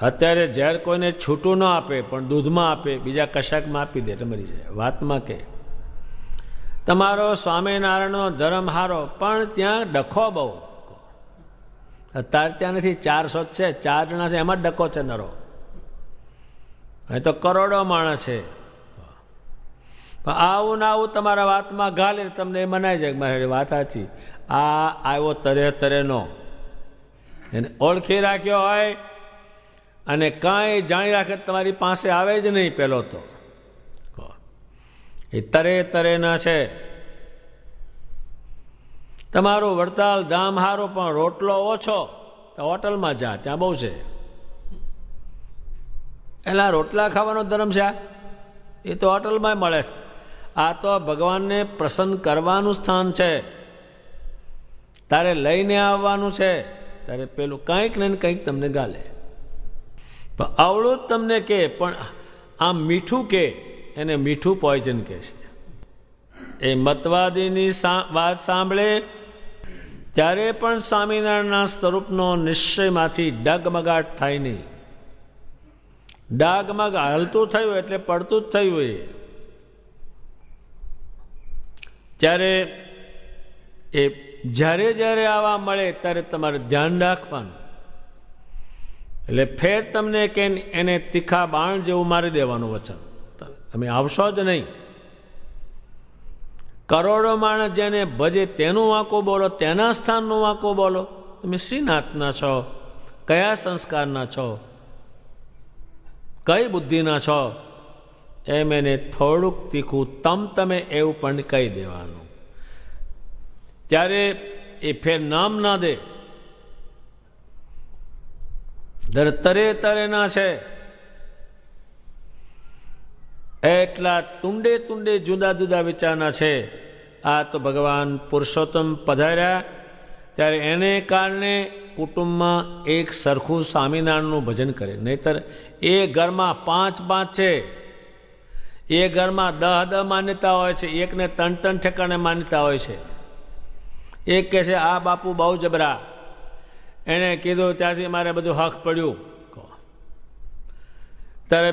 અત્યારે ઝેર કોઈને છૂટું ન આપે પણ દૂધમાં આપે, બીજા કશાકમાં આપી દે, મરી જાય. વાતમાં કે તમારો સ્વામિનારાયણનો ધર્મ હારો, પણ ત્યાં ડખો બહુ. અત્યારે ત્યાં નથી, 400 છે, 4 જણા છે, એમાં જ ડખો છે નરો. અહીં તો કરોડો માણસ છે. આવું ને આવું તમારા વાતમાં ઘાલે તમને એ મનાઈ જાય મારી વાત સાચી. આ આવ્યો તરે તરેનો, એને ઓળખી રાખ્યો હોય અને કાંઈ જાણી રાખે તમારી પાસે આવે જ નહીં. પેલો તો એ તરે તરેના છે. તમારું વડતાલ ધામ હારું પણ રોટલો ઓછો, તો હોટલમાં જા, ત્યાં બહુ છે. એટલે રોટલા ખાવાનો ધર્મ છે, એ તો હોટલમાં મળે. આ તો ભગવાનને પ્રસન્ન કરવાનું સ્થાન છે. તારે લઈને આવવાનું છે, તારે પેલું કંઈક ને કંઈક તમને ગાલે. પણ આવડું જ તમને કે, પણ આમ મીઠું કે એને મીઠું પોઈઝન કહે છે. એ મતવાદીની વાત સાંભળે ત્યારે પણ સ્વામિનારાયણના સ્વરૂપનો નિશ્ચયમાંથી ડગમગાટ થાય નહીં. ડાગમગ હલતું થયું એટલે પડતું જ થયું. એ ત્યારે એ જ્યારે જ્યારે આવા મળે ત્યારે તમારે ધ્યાન રાખવાનું. એટલે ફેર તમને કે એને તીખા બાણ જેવું મારી દેવાનું વચન. તમે આવશો જ નહીં. કરોડો માણસ જેને ભજે તેનું વાંકો બોલો, તેના સ્થાનનું વાંકો બોલો. તમે શી નાતના છો? કયા સંસ્કારના છો? કઈ બુદ્ધિના છો? એમ એને થોડુંક તીખું તમે એવું પણ કહી દેવાનું. ત્યારે એ ફેર નામ ના દે. તરે ના છે એટલા તુંડે તુંડે જુદા જુદા વિચારના છે. આ તો ભગવાન પુરુષોત્તમ પધાર્યા ત્યારે એને કારણે કુટુંબમાં એક સરખું સ્વામિનારાયણનું ભજન કરે. નહીતર એ ઘરમાં 5 છે, એ ઘરમાં 10 માન્યતા હોય છે, એકને 3 ઠેકાણે માન્યતા હોય છે. એક કહે છે આ બાપુ બહુ જબરા, એણે કીધું ત્યાંથી મારે બધું હક પડ્યું. ત્યારે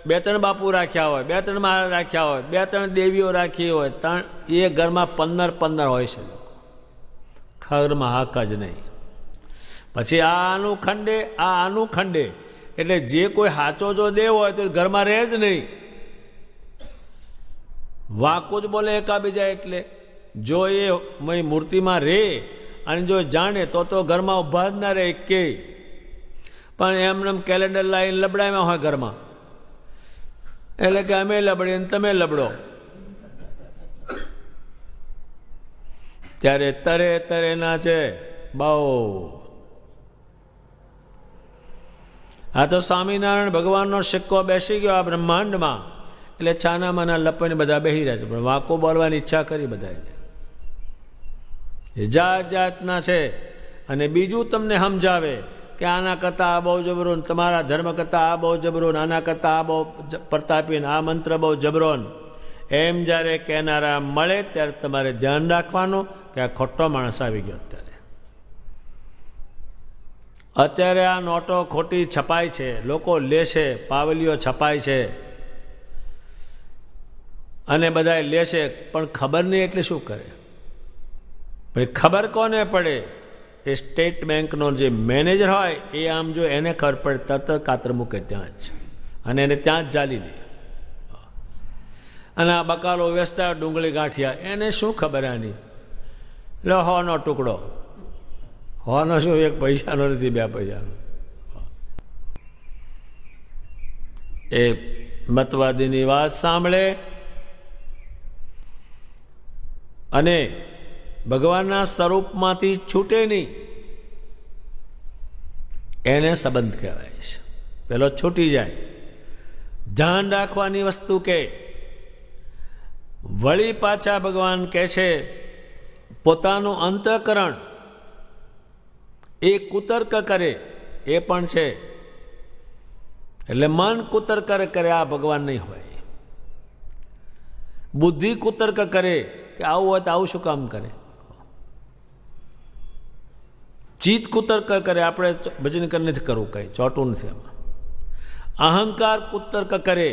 2-3 બાપુ રાખ્યા હોય, 2-3 મહારાજ રાખ્યા હોય, 2-3 દેવીઓ રાખી હોય, એ ઘરમાં 15 હોય છે. ઘરમાં હક જ નહીં. પછી આનું ખંડે એટલે જે કોઈ સાચો જો દેવ હોય તો ઘરમાં રહે જ નહીં. વાકું જ બોલે એકાબીજા. એટલે જો એ મૂર્તિમાં રહે અને જો જાણે તો ઘરમાં ઉભા જ ના રહે કે. પણ એમને કેલેન્ડર લાવીને લબડાવ્યા હોય ઘરમાં, એટલે કે અમે લબડીએ ને તમે લબડો. ત્યારે તરે ના છે બહુ. આ તો સ્વામિનારાયણ ભગવાનનો સિક્કો બેસી ગયો આ બ્રહ્માંડમાં. એટલે છાનામાના લપને બધા બેસી રહ્યા છે, પણ વાંકો બોલવાની ઈચ્છા કરી બધા. જાત જાતના છે. અને બીજું તમને સમજાવે કે આના કરતાં આ બહુ જબરો, તમારા ધર્મ કરતાં આ બહુ જબરો, આના કરતાં આ બહુ પ્રતાપીન, આ મંત્ર બહુ જબરો. એમ જ્યારે કહેનારા મળે ત્યારે તમારે ધ્યાન રાખવાનું કે આ ખોટો માણસ આવી ગયો. અત્યારે આ નોટો ખોટી છપાય છે, લોકો લે છે, પાવલીઓ છપાય છે અને બધા લે છે, પણ ખબર નહીં એટલે શું કરે? ખબર કોને પડે? એ સ્ટેટ બેંકનો જે મેનેજર હોય એ આમ જો એને ખબર પડે તરત કાતર મૂકે ત્યાં જ, અને એને ત્યાં જ જાલી લે. અને આ બકાલો વેચતા ડુંગળી ગાંઠિયા, એને શું ખબર આની? લો હોનો ટુકડો, હોનો શું 1 પૈસાનો નથી, 2 પૈસાનો. એ મતવાદીની વાત સાંભળે અને ભગવાનના સ્વરૂપમાંથી છૂટે નહીં, એને સંબંધ કહેવાય છે. પેલો છૂટી જાય. ધ્યાન રાખવાની વસ્તુ કે વળી પાછા ભગવાન કહે છે પોતાનું અંતઃકરણ એ કુતર્ક કરે, એ પણ છે. એટલે મન કુતર્ક કરે આ ભગવાન નહીં હોય. બુદ્ધિ કુતર્ક કરે કે આવું હોય તો આવું શું કામ કરે. ચિત્ત કુતર્ક કરે આપણે ભજન કરી નથી કરવું, કંઈ ચોટું નથી એમાં. અહંકાર કુતર્ક કરે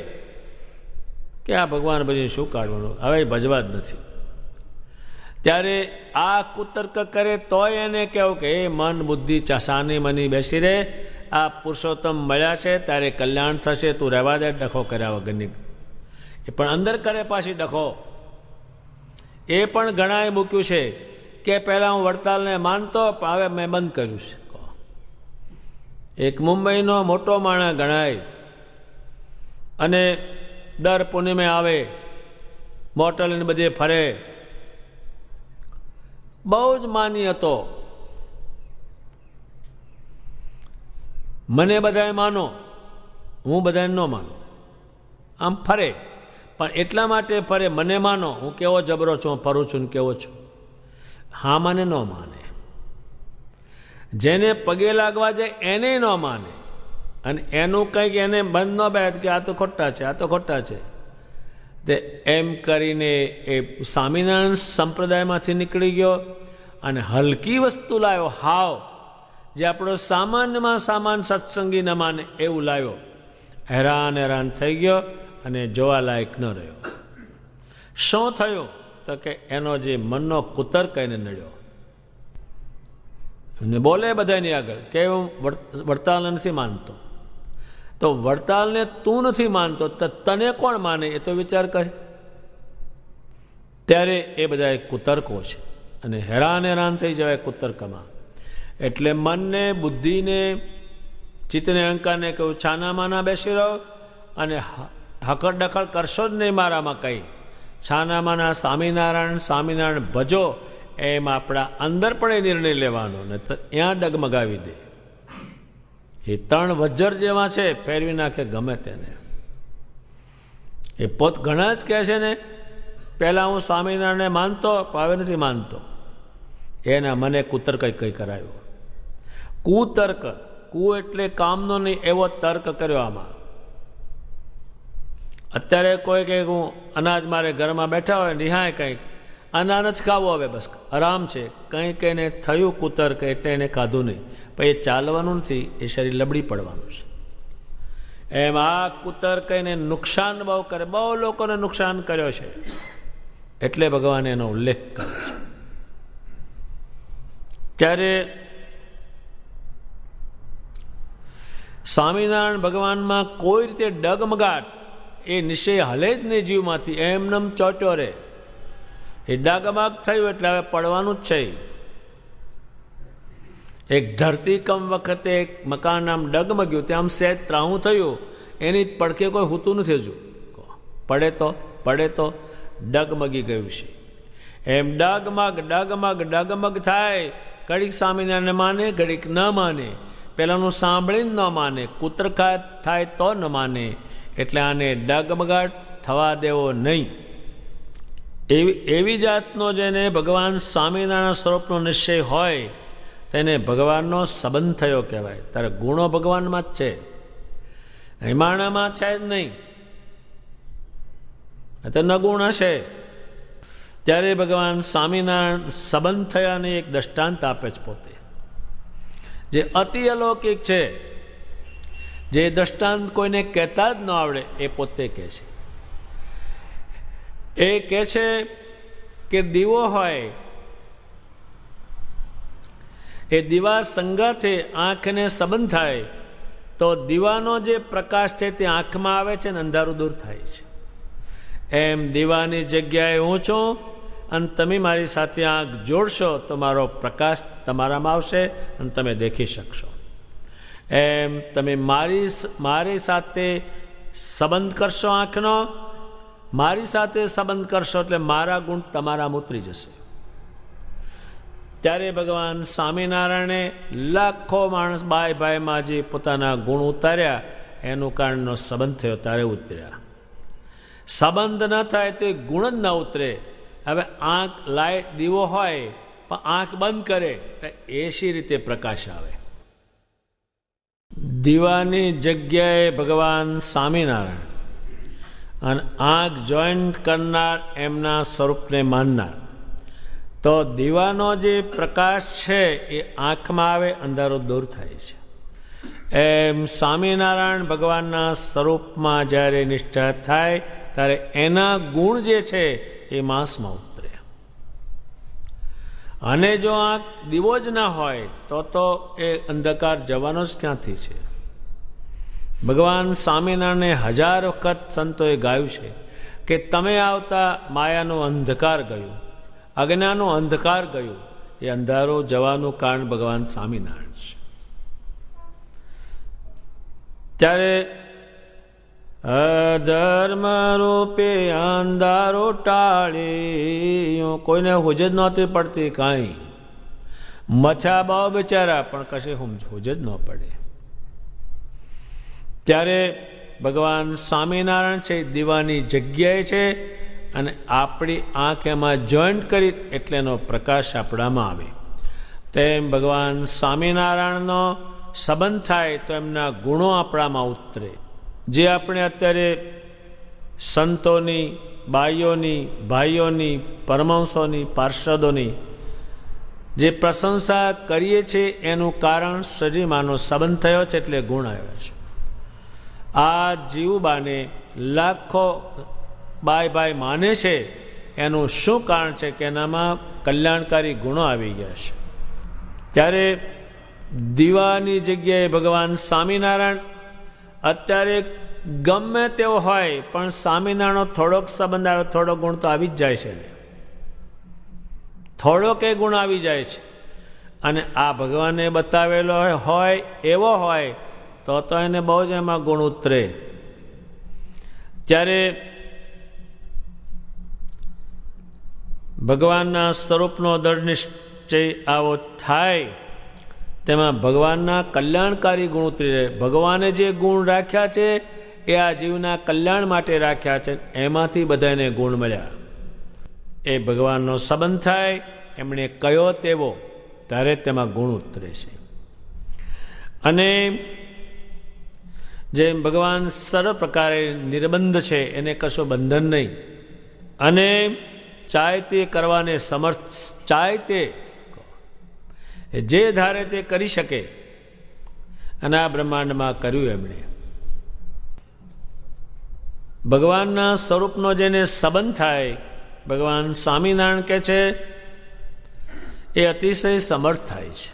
કે આ ભગવાન ભજન શું કાઢવાનું, હવે ભજવા જ નથી. ત્યારે આ કુતર્ક કરે તોય એને કહેવું કે એ મન બુદ્ધિ સાની મની બેસી રહે, આ પુરુષોત્તમ મળ્યા છે ત્યારે કલ્યાણ થશે, તું રહેવા દે ડખો કર્યા વગરની. એ પણ અંદર કરે પાછી ડખો. એ પણ ઘણાએ મૂક્યું છે કે પહેલાં હું વડતાલને માનતો, હવે મેં બંધ કર્યું છે. એક મુંબઈનો મોટો માણસ ગણાય અને દર પૂનમે આવે, મોટલને બધે ફરે, બહુ જ માની હતો. મને બધાએ માનો, હું બધાને ન માનું. આમ ફરે, પણ એટલા માટે ફરે મને માનો, હું કેવો જબરો છું, ફરું છું ને કેવો છું. હા માને ન માને. જેને પગે લાગવા જાય એને ન માને, અને એનું કંઈક એને બંધ ન બેઠ કે આ તો ખોટા છે, આ તો ખોટા છે. તે એમ કરીને એ સ્વામિનારાયણ સંપ્રદાયમાંથી નીકળી ગયો અને હલકી વસ્તુ લાવ્યો, હાવ જે આપણો સામાન્યમાં સામાન સત્સંગી ન માને એવું લાવ્યો. હેરાન થઈ ગયો અને જોવાલાયક ન રહ્યો. શું થયું? તો કે એનો જે મનનો કુતર્ક એને નડ્યો. બોલે બધાની આગળ કે હું વડતાલને નથી માનતો. તો વડતાલને તું નથી માનતો તો તને કોણ માને? એ તો વિચાર કરે. ત્યારે એ બધા કુતર્કો છે અને હેરાન થઈ જવાય કુતર્કમાં. એટલે મનને, બુદ્ધિને, ચિત્તને, અહંકારને કહ્યું છાનામાના બેસી રહો અને હકડ ડખડ કરશો જ નહીં મારામાં કંઈ. છાનામાના સ્વામિનારાયણ ભજો એમ આપણા અંદર પણ એ નિર્ણય લેવાનો ને ત્યાં ડગમગાવી દે. એ 3 વજ્જર જેવા છે, ફેરવી નાખે ગમે તેને. એ પોત ઘણા જ કહે છે ને, પહેલાં હું સ્વામિનારાયણને માનતો, હવે નથી માનતો. એના મને કુતર્ક કંઈ કરાયું. કુતર્ક, કુ એટલે કામનો નહીં એવો તર્ક કર્યો આમાં. અત્યારે કોઈ કહે હું અનાજ મારે ઘરમાં બેઠા હોય, નિહાય કંઈક અનાજ નથી ખાવું, હવે બસ આરામ છે, કંઈક એને થયું કુતર્ક એટલે એને ખાધું નહીં. પણ એ ચાલવાનું નથી, એ શરીર લબડી પડવાનું છે. એમ આ કુતર્ક એને નુકસાન બહુ કરે, બહુ લોકોને નુકસાન કર્યો છે. એટલે ભગવાને એનો ઉલ્લેખ કર્યો છે. ત્યારે સ્વામિનારાયણ ભગવાનમાં કોઈ રીતે ડગમગાટ એ નિશ્ચય હલે જ નહીં જીવમાંથી, એમનેમ ચોટ્યો રહે. એ ડાગમાગ થયું એટલે હવે પડવાનું જ છે. એક ધરતીકંપ વખતે એક મકાન આમ ડગમગ્યું, ત્યાં આમ સહેજ ત્રાહું થયું, એની પડખે કોઈ હોતું નથી હજુ. પડે તો ડગમગી ગયું છે. એમ ડગમગ થાય. ઘડીક સ્વામિનારાયણને માને, ઘડીક ન માને. પેલાનું સાંભળીને ન માને, કુતર્કા થાય તો ન માને. એટલે આને ડગમગાટ થવા દેવો નહીં. એવી જાતનો જેને ભગવાન સ્વામિનારાયણ સ્વરૂપનો નિશ્ચય હોય તેને ભગવાનનો સંબંધ થયો કહેવાય. તારે ગુણો ભગવાનમાં જ છે, હિમાણામાં છે જ નહીં. તો નગુણ હશે. ત્યારે ભગવાન સ્વામિનારાયણ સંબંધ થયાને એક દ્રષ્ટાંત આપે છે પોતે, જે અતિ અલૌકિક છે. જે દ્રષ્ટાંત કોઈને કહેતા જ ન આવડે એ પોતે કહે છે. એ કહે છે કે દીવો હોય, એ દીવા સંગાથે આંખને સંબંધ થાય તો દીવાનો જે પ્રકાશ છે તે આંખમાં આવે છે અને અંધારું દૂર થાય છે. એમ દીવાની જગ્યાએ હું છું અને તમે મારી સાથે આંખ જોડશો તો મારો પ્રકાશ તમારામાં આવશે અને તમે દેખી શકશો. એમ તમે મારી સાથે સંબંધ કરશો, આંખનો મારી સાથે સંબંધ કરશો એટલે મારા ગુણ તમારામાં ઉતરી જશે. ત્યારે ભગવાન સ્વામિનારાયણે લાખો માણસ ભાઈમાં જે પોતાના ગુણ ઉતાર્યા એનું કારણનો સંબંધ થયો, ત્યારે ઉતર્યા. સંબંધ ન થાય તો ગુણ જ ન ઉતરે. હવે આંખ લાઈટ દીવો હોય પણ આંખ બંધ કરે તો એ શી રીતે પ્રકાશ આવે? દીવાની જગ્યાએ ભગવાન સ્વામિનારાયણ અને આંખ જોઈન્ટ કરનાર એમના સ્વરૂપને માનનાર, તો દીવાનો જે પ્રકાશ છે એ આંખમાં આવે, અંધારો દૂર થાય છે. એમ સ્વામિનારાયણ ભગવાનના સ્વરૂપમાં જ્યારે નિષ્ઠા થાય ત્યારે એના ગુણ જે છે એ માસમાં ઉતરે. અને જો આંખ દીવો જ ના હોય તો એ અંધકાર જવાનો જ ક્યાંથી છે? ભગવાન સ્વામિનારાયણે 1000 વખત સંતોએ ગાયું છે કે તમે આવતા માયાનો અંધકાર ગયું, અજ્ઞાનનો અંધકાર ગયું. એ અંધારો જવાનું કારણ ભગવાન સ્વામિનારાયણ છે. ત્યારે અધર્મ રૂપે અંધારો ટાળી, કોઈને હોજ જ નહોતી પડતી કાંઈ. મથ્યા બહુ બિચારા પણ કશે હોજ જ ન પડે. ત્યારે ભગવાન સ્વામિનારાયણ છે દીવાની જગ્યાએ છે અને આપણી આંખ એમાં જોઈન્ટ કરી એટલે એનો પ્રકાશ આપણામાં આવે. તેમ ભગવાન સ્વામિનારાયણનો સંબંધ થાય તો એમના ગુણો આપણામાં ઉતરે. જે આપણે અત્યારે સંતોની બાઈઓની, ભાઈઓની, પરમહંસોની, પાર્ષદોની જે પ્રશંસા કરીએ છીએ એનું કારણ સજીમાનો સંબંધ થયો છે, એટલે ગુણ આવ્યો છે. આ જીવબાને લાખો બાઈ માને છે, એનું શું કારણ છે કે એનામાં કલ્યાણકારી ગુણો આવી ગયા છે. ત્યારે દીવાની જગ્યાએ ભગવાન સ્વામિનારાયણ અત્યારે ગમે તેવો હોય પણ સ્વામિનારાયણનો થોડોક સંબંધ આવે, થોડો ગુણ તો આવી જ જાય છે, થોડોક એ ગુણ આવી જાય છે. અને આ ભગવાને બતાવેલો હોય એવો હોય તો એને બહુ જ એમાં ગુણ ઉતરે. ત્યારે ભગવાનના સ્વરૂપનો દૃઢ નિશ્ચય આવો થાય, તેમાં ભગવાનના કલ્યાણકારી ગુણ ઉતરી રહે. ભગવાને જે ગુણ રાખ્યા છે એ આ જીવના કલ્યાણ માટે રાખ્યા છે, એમાંથી બધાને ગુણ મળ્યા. એ ભગવાનનો સંબંધ થાય, એમણે કયો તેવો, ત્યારે તેમાં ગુણ ઉતરે છે. અને જેમ ભગવાન સર્વ પ્રકારે નિર્બંધ છે, એને કશો બંધન નહીં, અને ચાહે તે કરવાને સમર્થ, ચાહે તે જે ધારે તે કરી શકે. અને આ બ્રહ્માંડમાં કર્યું એમણે. ભગવાનના સ્વરૂપનો જેને સંબંધ થાય, ભગવાન સ્વામિનારાયણ કહે છે એ અતિશય સમર્થ થાય છે.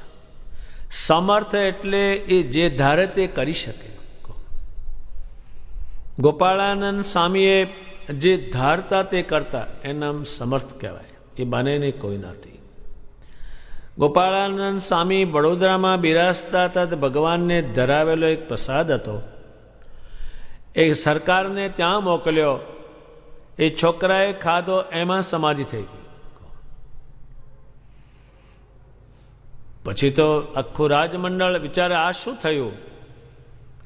સમર્થ એટલે એ જે ધારે તે કરી શકે. ગોપાળાનંદ સ્વામીએ જે ધારતા તે કરતા, એનું નામ સમર્થ કહેવાય. એ બને નહીં કોઈ નથી. ગોપાળાનંદ સ્વામી વડોદરામાં બિરાજતા હતા, તો ભગવાનને ધરાવેલો એક પ્રસાદ હતો, એ સરકારને ત્યાં મોકલ્યો. એ છોકરાએ ખાધો, એમાં સમાધિ થઈ ગઈ. પછી તો આખું રાજમંડળ વિચારે આ શું થયું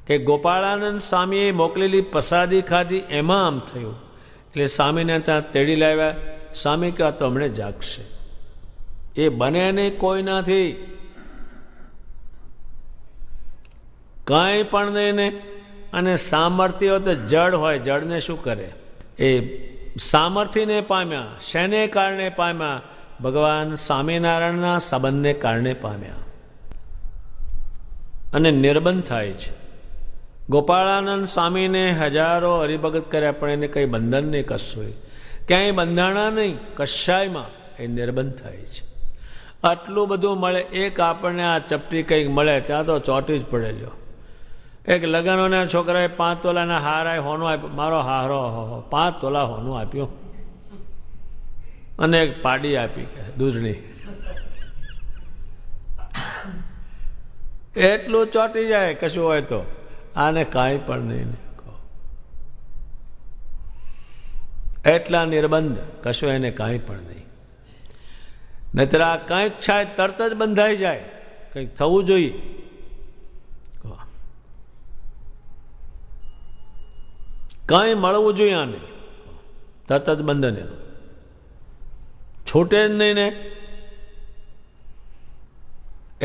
કે ગોપાળાનંદ સ્વામીએ મોકલેલી પ્રસાદી ખાધી, એમાં આમ થયું. એટલે સ્વામીને ત્યાં તેડી લાવ્યા. સ્વામી કહે તો હમણે જાગશે. એ બને નહીં કોઈ નથી, કાંઈ પણ નહીં ને. અને સામર્થ્ય હોય તો જડ હોય, જડને શું કરે? એ સામર્થ્યને પામ્યા. શેને કારણે પામ્યા? ભગવાન સ્વામિનારાયણના સંબંધને કારણે પામ્યા. અને નિર્બંધ થાય છે. ગોપાળાનંદ સ્વામીને હજારો હરિભગત કર્યા, પણ એને કંઈ બંધન નહીં, કશું ક્યાંય બંધાણા નહીં, કશાયમાં. એ નિર્બંધ થાય છે. આટલું બધું મળે, એક આપણને આ ચપટી કંઈક મળે, ત્યાં તો ચોટી જ પડેલો. એક લગ્નોના છોકરાએ 5 તોલાના હારાએ હોનું આપ્યું. મારો હારો 5 તોલા હોનું આપ્યું, અને એક પાડી આપી કે દૂધની. એટલું ચોટી જાય કશું હોય તો. આને કાંઈ પણ નહીં. એટલા નિર્બંધ, કશું એને કાંઈ પણ નહીં. નહીતર આ કાંઈક શાયદ તરત જ બંધાઈ જાય. કંઈક થવું જોઈએ. કાંઈ મળવું જોઈએ આને, તરત જ બંધન એનું છૂટે જ નહીં ને.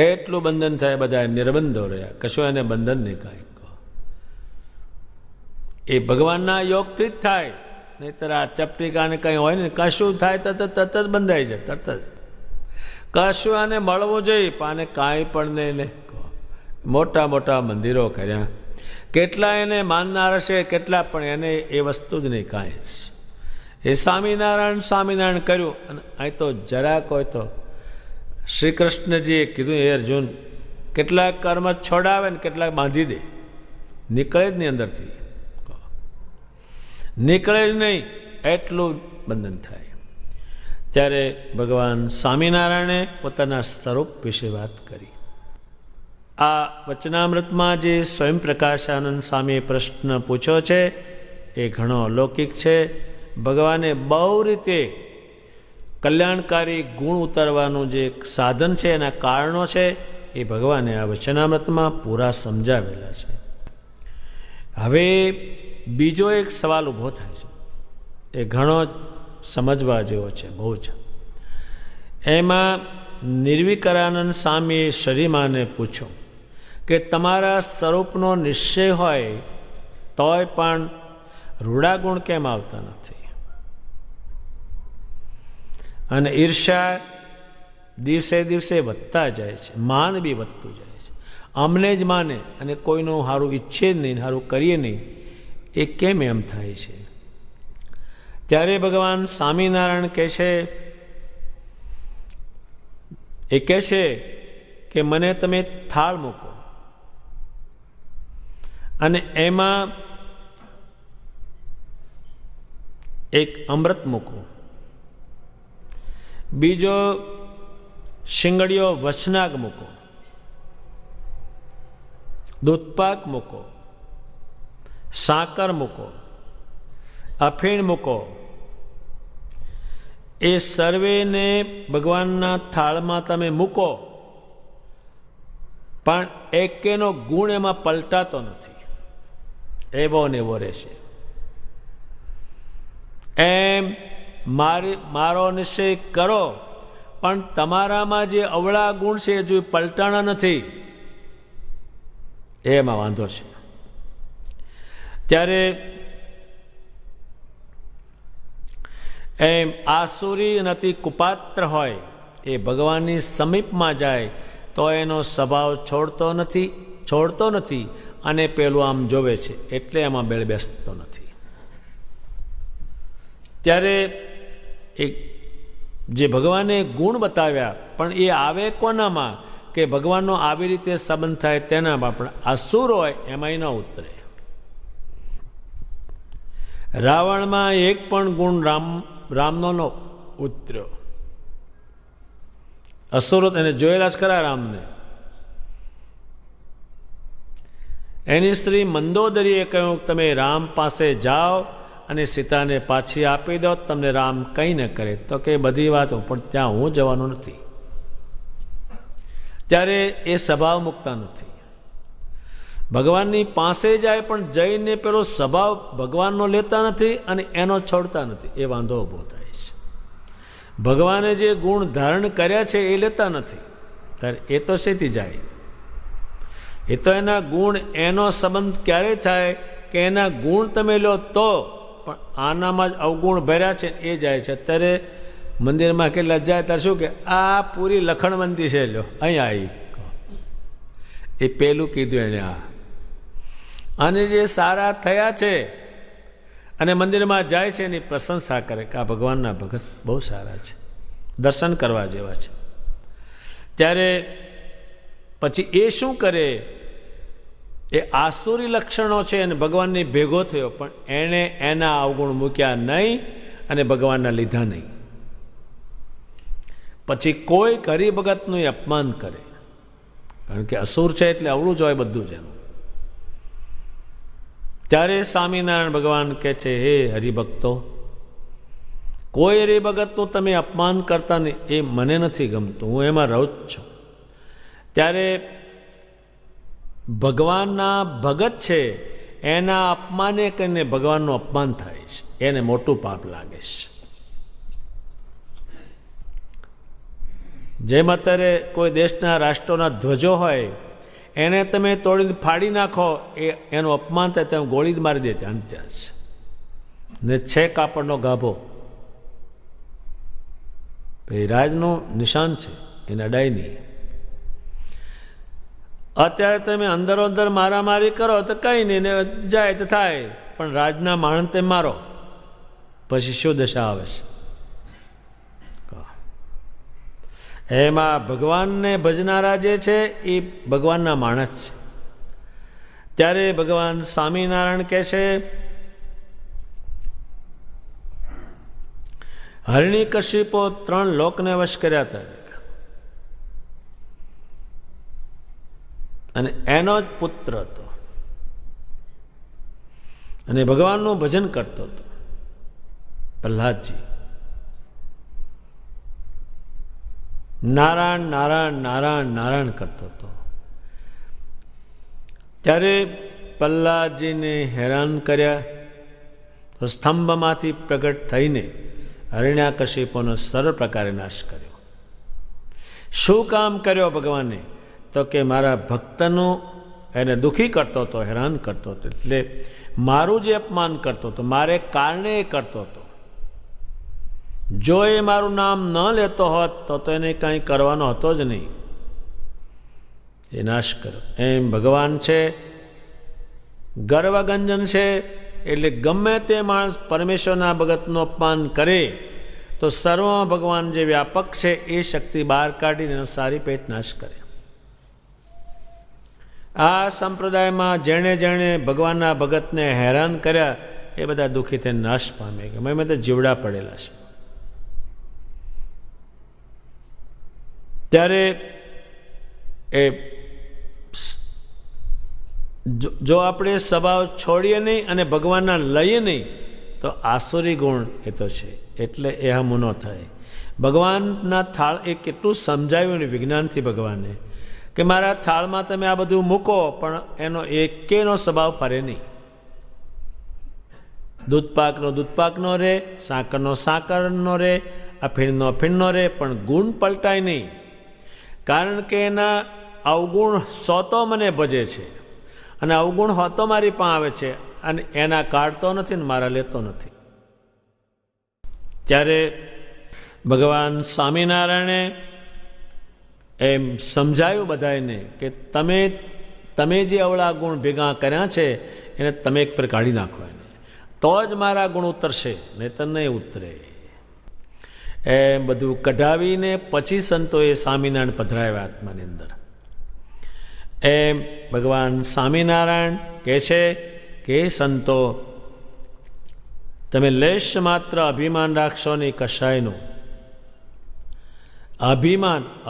એટલું બંધન થાય. બધા નિર્બંધો રહ્યા, કશું એને બંધન નહીં કાંઈ. એ ભગવાનના યોગથી જ થાય. નહીતર આ ચપટીકાને કંઈ હોય ને, કશું થાય તો તરત જ બંધાય છે. તરત જ કશું આને મળવું જોઈએ, પણ આને કાંઈ પણ નહીં ને. મોટા મોટા મંદિરો કર્યા, કેટલા એને માનનાર હશે, કેટલા પણ એને એ વસ્તુ જ નહીં કાંઈ. એ સ્વામિનારાયણ કર્યું. અને અહીં તો જરાક હોય તો શ્રી કૃષ્ણજીએ કીધું, એ અર્જુન કેટલાક કર્મ છોડાવે ને કેટલાક બાંધી દે. નીકળે જ નહીં અંદરથી, નીકળે જ નહીં. એટલું બંધન થાય. ત્યારે ભગવાન સ્વામિનારાયણે પોતાના સ્વરૂપ વિશે વાત કરી. આ વચનામૃતમાં જે સ્વયં પ્રકાશાનંદ સ્વામીએ પ્રશ્ન પૂછ્યો છે એ ઘણો અલૌકિક છે. ભગવાને બહુ રીતે કલ્યાણકારી ગુણ ઉતારવાનું જે સાધન છે, એના કારણો છે, એ ભગવાને આ વચનામૃતમાં પૂરા સમજાવેલા છે. હવે બીજો એક સવાલ ઊભો થાય છે, એ ઘણો સમજવા જેવો છે, બહુ જ. એમાં નિર્વિકારાનંદ સ્વામીએ શરીમાને પૂછ્યું કે તમારા સ્વરૂપનો નિશ્ચય હોય તોય પણ રૂડા ગુણ કેમ આવતા નથી? અને ઈર્ષા દિવસે દિવસે વધતા જાય છે, માન બી વધતું જાય છે. અમને જ માને અને કોઈનું સારું ઈચ્છે જ નહીં, સારું કરીએ નહીં, એ કેમ એમ થાય છે? ત્યારે ભગવાન સ્વામિનારાયણ કહે છે, એ કહે છે કે મને તમે થાળ મૂકો અને એમાં એક અમૃત મૂકો, બીજો શિંગડીઓ વચનાગ મૂકો, દૂધપાક મૂકો, સાકર મૂકો, અફીણ મૂકો. એ સર્વેને ભગવાનના થાળમાં તમે મૂકો, પણ એકેનો ગુણ એમાં પલટાતો નથી, એવો ને એવો રહેશે. એમ મારો નિશ્ચય કરો, પણ તમારામાં જે અવળા ગુણ છે એ જો પલટાણા નથી, એમાં વાંધો છે. ત્યારે એમ આસુરી અને અતિ કુપાત્ર હોય એ ભગવાનની સમીપમાં જાય તો એનો સ્વભાવ છોડતો નથી અને પેલું આમ જોવે છે, એટલે એમાં બેળ બેસતો નથી. ત્યારે એક જે ભગવાને ગુણ બતાવ્યા, પણ એ આવે કોનામાં કે ભગવાનનો આવી રીતે સંબંધ થાય તેનામાં, પણ અસુર હોય એમાંય ન ઉતરે. રાવણમાં એક પણ ગુણ રામનો ન ઉતર્યો. અસુરો એને જોયેલા જ ખરા રામને. એની સ્ત્રી મંદોદરીએ કહ્યું, તમે રામ પાસે જાઓ અને સીતાને પાછી આપી દો, તમને રામ કંઈ ન કરે. તો કે બધી વાતો, પણ ત્યાં હું જવાનું નથી. ત્યારે એ સ્વભાવ મૂકતા નથી. ભગવાનની પાસે જાય પણ જઈને પેલો સ્વભાવ ભગવાનનો લેતા નથી અને એનો છોડતા નથી. એ વાંધો ઊભો થાય છે. ભગવાને જે ગુણ ધારણ કર્યા છે એ લેતા નથી, ત્યારે એ તો શેથી જાય? એ તો એના ગુણ, એનો સંબંધ ક્યારે થાય કે એના ગુણ તમે લો તો, પણ આનામાં જ અવગુણ ભર્યા છે એ જાય છે. અત્યારે મંદિરમાં કેટલા જાય ત્યારે શું કે આ પૂરી લખણવંતી છે, લ્યો અહીંયા આવી, એ પેલું કીધું એને. અને જે સારા થયા છે અને મંદિરમાં જાય છે એની પ્રશંસા કરે કે આ ભગવાનના ભગત બહુ સારા છે, દર્શન કરવા જેવા છે. ત્યારે પછી એ શું કરે? એ આસુરી લક્ષણો છે અને ભગવાનની ભેગો થયો, પણ એણે એના અવગુણ મૂક્યા નહીં અને ભગવાનના લીધા નહીં. પછી કોઈ હરિભગતનું અપમાન કરે, કારણ કે અસુર છે એટલે અવળું જ હોય બધું જ એનું. ત્યારે સ્વામિનારાયણ ભગવાન કહે છે, હે હરિભક્તો, કોઈ હરિભગતનું તમે અપમાન કરતા નહીં, એ મને નથી ગમતું, હું એમાં રહું જ છું. ત્યારે ભગવાનના ભગત છે એના અપમાને કરીને ભગવાનનું અપમાન થાય છે, એને મોટું પાપ લાગે છે. જેમ અત્યારે કોઈ દેશના રાષ્ટ્રોના ધ્વજો હોય એને તમે તોડીને ફાડી નાખો, એનું અપમાન થાય, તમે ગોળી જ મારી દે ત્યાં છે ને. છે કાપડનો ગાભો, એ રાજનું નિશાન છે, એને અડાય નહીં. અત્યારે તમે અંદરો અંદર મારામારી કરો તો કંઈ નહીં, ને જાય તો થાય, પણ રાજના માણસ તે મારો, પછી શું દશા આવે છે? એમાં ભગવાનને ભજનારા જે છે એ ભગવાનના માણસ છે. ત્યારે ભગવાન સ્વામિનારાયણ કહે છે, હરિણીકશિપો 3 લોકને વશ કર્યા હતા અને એનો જ પુત્ર હતો અને ભગવાનનું ભજન કરતો હતો. પ્રહલાદજી નારાયણ નારાયણ નારાયણ નારાયણ કરતો હતો. ત્યારે પ્રહલાદજીને હેરાન કર્યા તો સ્તંભમાંથી પ્રગટ થઈને હરિણ્યાકશિપોનો સરળ પ્રકારે નાશ કર્યો. શું કામ કર્યો ભગવાને? તો કે મારા ભક્તનું એને દુઃખી કરતો હતો, હેરાન કરતો હતો, એટલે મારું જે અપમાન કરતો હતો, મારે કારણે એ કરતો હતો. જો એ મારું નામ ન લેતો હોત તો એને કંઈ કરવાનો હતો જ નહીં. એ નાશ કરો. એમ ભગવાન છે, ગર્વગંજન છે, એટલે ગમે તે માણસ પરમેશ્વરના ભગતનું અપમાન કરે તો સર્વ ભગવાન જે વ્યાપક છે એ શક્તિ બહાર કાઢીને એનો સારી પેટ નાશ કરે. આ સંપ્રદાયમાં જેણે જેણે ભગવાનના ભગતને હેરાન કર્યા એ બધા દુઃખી થઈને નાશ પામે. કે મેં તો જીવડા પડેલા છે. ત્યારે એ જો આપણે સ્વભાવ છોડીએ નહીં અને ભગવાનના લઈએ નહીં તો આસુરી ગુણ એ તો છે, એટલે એ હમું ન થાય. ભગવાનના થાળ એ કેટલું સમજાવ્યું ને વિજ્ઞાનથી ભગવાને કે મારા થાળમાં તમે આ બધું મૂકો, પણ એનો એકેનો સ્વભાવ ફરે નહીં. દૂધપાકનો દૂધપાકનો રહે, સાકરનો સાકરનો રહે, અફીણનો અફીણનો રહે, પણ ગુણ પલટાય નહીં. કારણ કે એના અવગુણ સોતો મને ભજે છે અને અવગુણ હોતો મારી પાસે આવે છે અને એના કાઢતો નથી ને મારા લેતો નથી. ત્યારે ભગવાન સ્વામિનારાયણે એમ સમજાયું બધાને કે તમે જે અવળા ગુણ ભેગા કર્યા છે એને તમે એક પર કાઢી નાખો, એને તો જ મારા ગુણ ઉતરશે, નહીંતર નહીં ઉતરે. એમ બધું કઢાવીને પછી સંતોએ સ્વામિનારાયણ પધરાવ્યા આત્માની અંદર. એમ ભગવાન સ્વામિનારાયણ કહે છે કે સંતો તમે લેશ માત્ર અભિમાન રાખશો નહીં કશાયનું.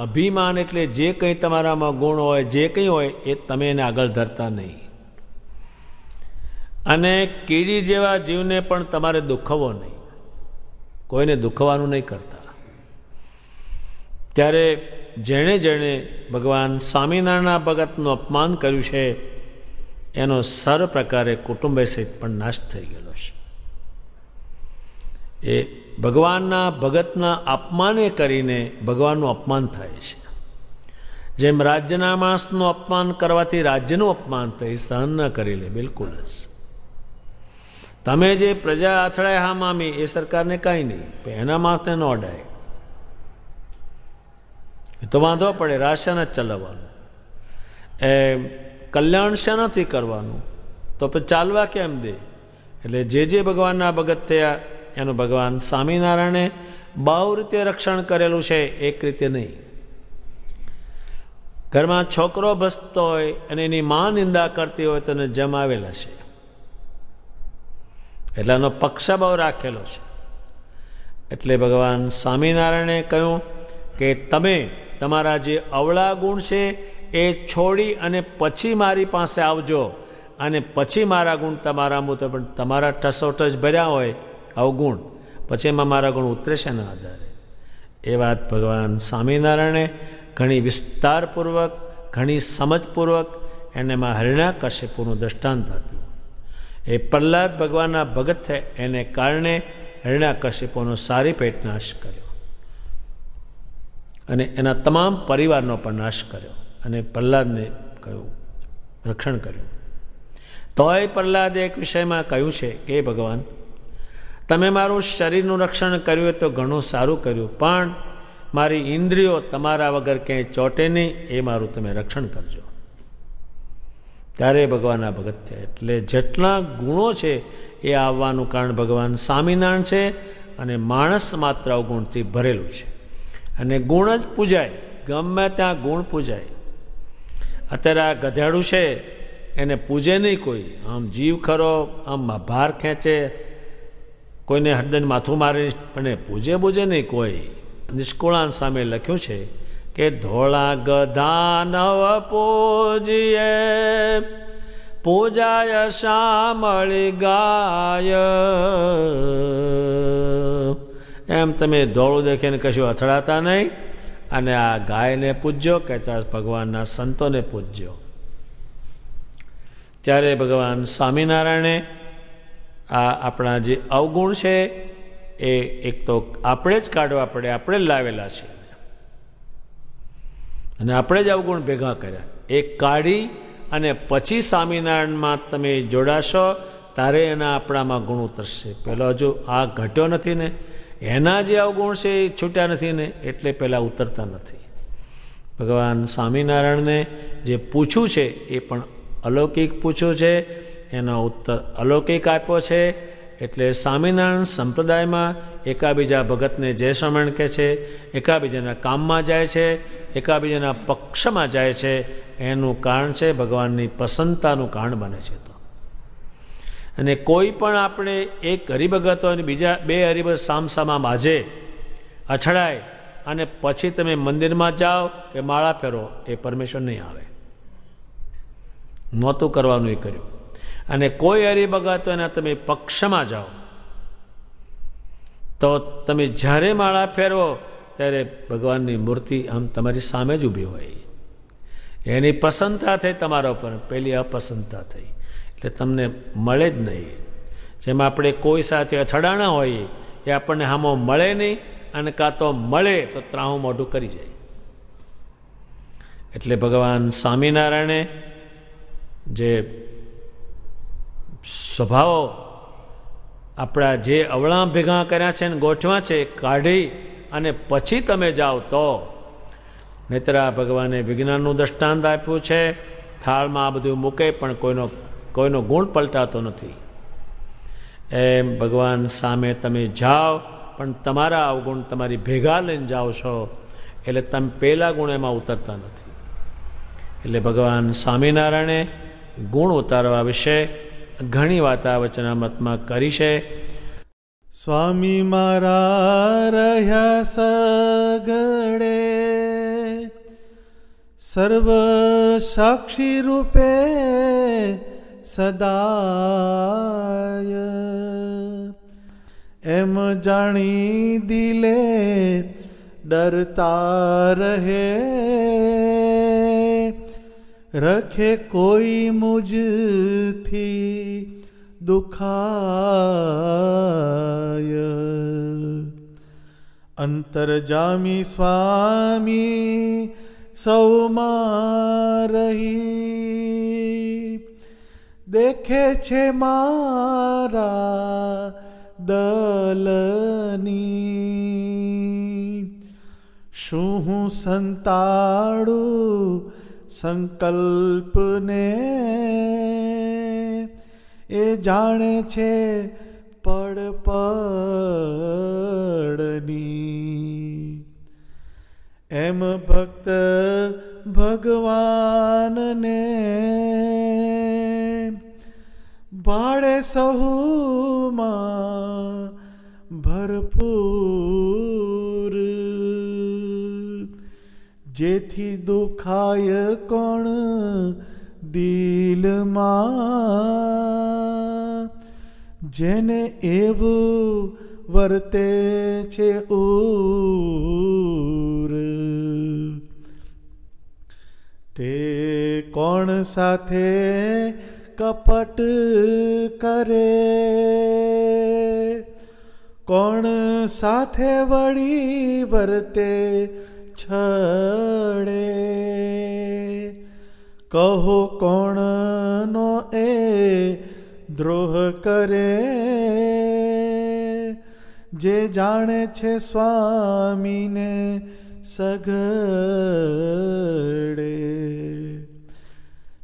અભિમાન એટલે જે કંઈ તમારામાં ગુણ હોય, જે કંઈ હોય એ તમે એને આગળ ધરતા નહીં. અને કીડી જેવા જીવને પણ તમારે દુઃખવો નહીં, કોઈને દુઃખવાનું નહીં કરતા. ત્યારે જેણે જેણે ભગવાન સ્વામિનારાયણના ભગતનું અપમાન કર્યું છે એનો સર્વ પ્રકારે કુટુંબે સહિત પણ નાશ થઈ ગયેલો છે. એ ભગવાનના ભગતના અપમાને કરીને ભગવાનનું અપમાન થાય છે. જેમ રાજ્યના માણસનું અપમાન કરવાથી રાજ્યનું અપમાન થાય, સહન ન કરી લે બિલકુલ જ. તમે જે પ્રજા અથડાય હા મામી એ સરકારને કાંઈ નહીં, એના માથે ન અડાય તો વાંધો પડે. રાશન જ ચલાવવાનું, એ કલ્યાણ શેનાથી કરવાનું, તો પછી ચાલવા કેમ દે. એટલે જે ભગવાનના ભગત થયા એનું ભગવાન સ્વામિનારાયણે બહુ રીતે રક્ષણ કરેલું છે, એક રીતે નહીં. ઘરમાં છોકરો ભસતો હોય અને એની મા નિંદા કરતી હોય તો એને જમાવેલા છે, એટલે એનો પક્ષ બહુ રાખેલો છે. એટલે ભગવાન સ્વામિનારાયણે કહ્યું કે તમે તમારા જે અવળા ગુણ છે એ છોડી અને પછી મારી પાસે આવજો, અને પછી મારા ગુણ તમારામાં તો પણ તમારા ઠસોઠસ ભર્યા હોય અવગુણ, પછી એમાં મારા ગુણ ઉતરે છે એના આધારે. એ વાત ભગવાન સ્વામિનારાયણે ઘણી વિસ્તારપૂર્વક, ઘણી સમજપૂર્વક એને માં હિરણ્યકશ્યપુનું દૃષ્ટાંત આપ્યું. એ પ્રહલાદ ભગવાનના ભગત થયા એને કારણે હિરણ્યકશ્યપુનો સારી પેટ નાશ કર્યો અને એના તમામ પરિવારનો પણ નાશ કર્યો અને પ્રહલાદને કહ્યું રક્ષણ કર્યું. તોય પ્રહલાદે એક વિષયમાં કહ્યું છે કે ભગવાન તમે મારું શરીરનું રક્ષણ કર્યું હોય તો ઘણું સારું કર્યું, પણ મારી ઇન્દ્રિયો તમારા વગર ક્યાંય ચોટે નહીં એ મારું તમે રક્ષણ કરજો. ત્યારે ભગવાનના ભગત થયા. એટલે જેટલા ગુણો છે એ આવવાનું કારણ ભગવાન સ્વામિનારાયણ છે અને માણસ માત્ર અવગુણથી ભરેલું છે અને ગુણ જ પૂજાય, ગમે ત્યાં ગુણ પૂજાય. અત્યારે આ ગધેડું છે એને પૂજે નહીં કોઈ, આમ જીવ ખરો આમ ભાર ખેંચે, કોઈને હૃદયને માથું મારે પણ પૂજે નહીં કોઈ. નિષ્કુળાન સામે લખ્યું છે કે ધોળા ગધા નવ પૂજીએ પૂજાય શામળી ગાય. એમ તમે ધોળું દેખીને કશું અથડાતા નહીં અને આ ગાયને પૂજ્યો, કહેતા ભગવાનના સંતોને પૂજ્યો. ત્યારે ભગવાન સ્વામિનારાયણે આ આપણા જે અવગુણ છે એ એક તો આપણે જ કાઢવા પડે, આપણે જ લાવેલા છે અને આપણે જ અવગુણ ભેગા કર્યા. એ કાઢી અને પછી સ્વામિનારાયણમાં તમે જોડાશો ત્યારે એના આપણામાં ગુણ ઉતરશે. પેલો હજુ આ ઘટ્યો નથી ને એના જે અવગુણ છે એ છૂટ્યા નથી ને એટલે પહેલાં ઉતરતા નથી. ભગવાન સ્વામિનારાયણને જે પૂછ્યું છે એ પણ અલૌકિક પૂછ્યું છે, એનો ઉત્તર અલૌકિક આપ્યો છે. એટલે સ્વામિનારાયણ સંપ્રદાયમાં એકાબીજા ભગતને જય સ્વામિનારાયણ કહે છે, એકાબીજાના કામમાં જાય છે, એકાબીજાના પક્ષમાં જાય છે. એનું કારણ છે ભગવાનની પ્રસન્નતાનું કારણ બને છે. તો અને કોઈ પણ આપણે એક હરિભગત હોય અને બીજા બે હરિભગત સામસામા માજે અથડાય અને પછી તમે મંદિરમાં જાઓ કે માળા ફેરો, એ પરમેશ્વર નહીં આવે. નહોતું કરવાનું એ કર્યું. અને કોઈ હરિભગત હોય ને તમે પક્ષમાં જાઓ તો તમે જ્યારે માળા ફેરવો ત્યારે ભગવાનની મૂર્તિ આમ તમારી સામે જ ઊભી હોય. એની પ્રસન્નતા થઈ તમારા ઉપર, પહેલી અપ્રસન્નતા થઈ એટલે તમને મળે જ નહીં. જેમ આપણે કોઈ સાથે અથડાણા હોઈએ એ આપણને હામો મળે નહીં, અને કાં તો મળે તો ત્રાહું મોઢું કરી જાય. એટલે ભગવાન સ્વામિનારાયણે જે સ્વભાવો આપણા જે અવળા ભેગા કર્યા છે ને ગોઠવા છે કાઢી અને પછી તમે જાઓ તો. નહીતર આ ભગવાને વિજ્ઞાનનું દૃષ્ટાંત આપ્યું છે. થાળમાં આ બધું મૂકે પણ કોઈનો ગુણ પલટાતો નથી. એમ ભગવાન સામે તમે જાઓ પણ તમારા અવગુણ તમારી ભેગા લઈને જાઓ છો, એટલે તમે પહેલા ગુણ એમાં ઉતરતા નથી. એટલે ભગવાન સ્વામિનારાયણે ગુણ ઉતારવા વિશે ઘણી વાત આ વચનામૃતમાં કરી છે. સ્વામી મારા રહ્યા સગડે સર્વ સાક્ષી રૂપે સદાય, એમ જાણી દિલે ડરતા રહે, રખે કોઈ મુજથી દુખાય. અંતરજામી સ્વામી સૌમાં રહી, દેખે છે મારા દલની. શું હું સંતાડું સંકલ્પને, એ જાણે છે પડ પડની. એમ ભક્ત ભગવાનને ભાડે સહુમાં ભરપૂર, જેથી દુખાય કોણ દિલમાં, જેને એવું વર્તે છે ઉર. તે કોણ સાથે કપટ કરે, કોણ સાથે વળી વર્તે છડે. કહો કોણનો એ દ્રોહ કરે, જે જાણે છે સ્વામીને સઘળે.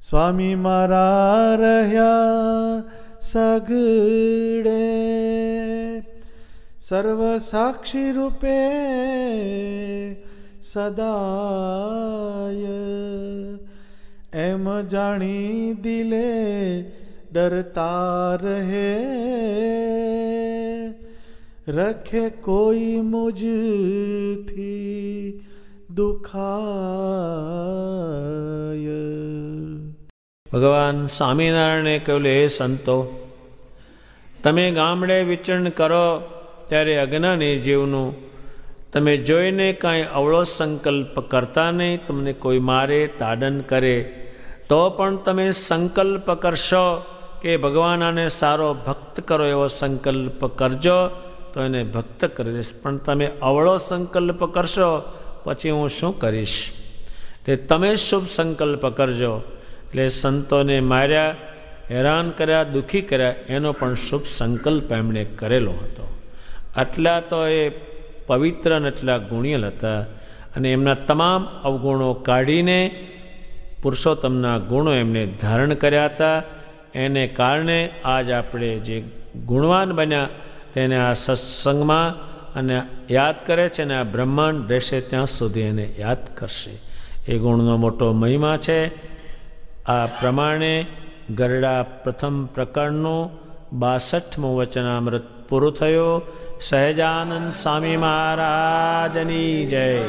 સ્વામી મારા રહ્યા સઘળે સર્વ સાક્ષી રૂપે સદાય, એમ જાણી દિલે ડરતા રહે, રખે કોઈ મુજથી દુખાય. ભગવાન સ્વામિનારાયણે કહ્યું, હે સંતો, તમે ગામડે વિચરણ કરો ત્યારે અજ્ઞાની જીવનું તમે જોઈને કાંઈ અવળો સંકલ્પ કરતા નહીં. તમને કોઈ મારે તાડન કરે તો પણ તમે સંકલ્પ કરશો કે ભગવાન આને સારો ભક્ત કરો, એવો સંકલ્પ કરજો તો એને ભક્ત કરી દઈશ. પણ તમે અવળો સંકલ્પ કરશો પછી હું શું કરીશ? તે તમે શુભ સંકલ્પ કરજો. એટલે સંતોને માર્યા, હેરાન કર્યા, દુઃખી કર્યા, એનો પણ શુભ સંકલ્પ એમણે કરેલો હતો. આટલા તો એ પવિત્ર અને એટલા ગુણિયલ હતા, અને એમના તમામ અવગુણો કાઢીને પુરુષોત્તમના ગુણો એમને ધારણ કર્યા હતા. એને કારણે આજ આપણે જે ગુણવાન બન્યા તેને આ સત્સંગમાં અને યાદ કરે છે, અને આ બ્રહ્માંડ રહેશે ત્યાં સુધી એને યાદ કરશે. એ ગુણનો મોટો મહિમા છે. આ પ્રમાણે ગરડા પ્રથમ પ્રકરણનું 62મું વચનામૃત પૂરું થયું. સહજાનંદ સ્વામી મહારાજની જય.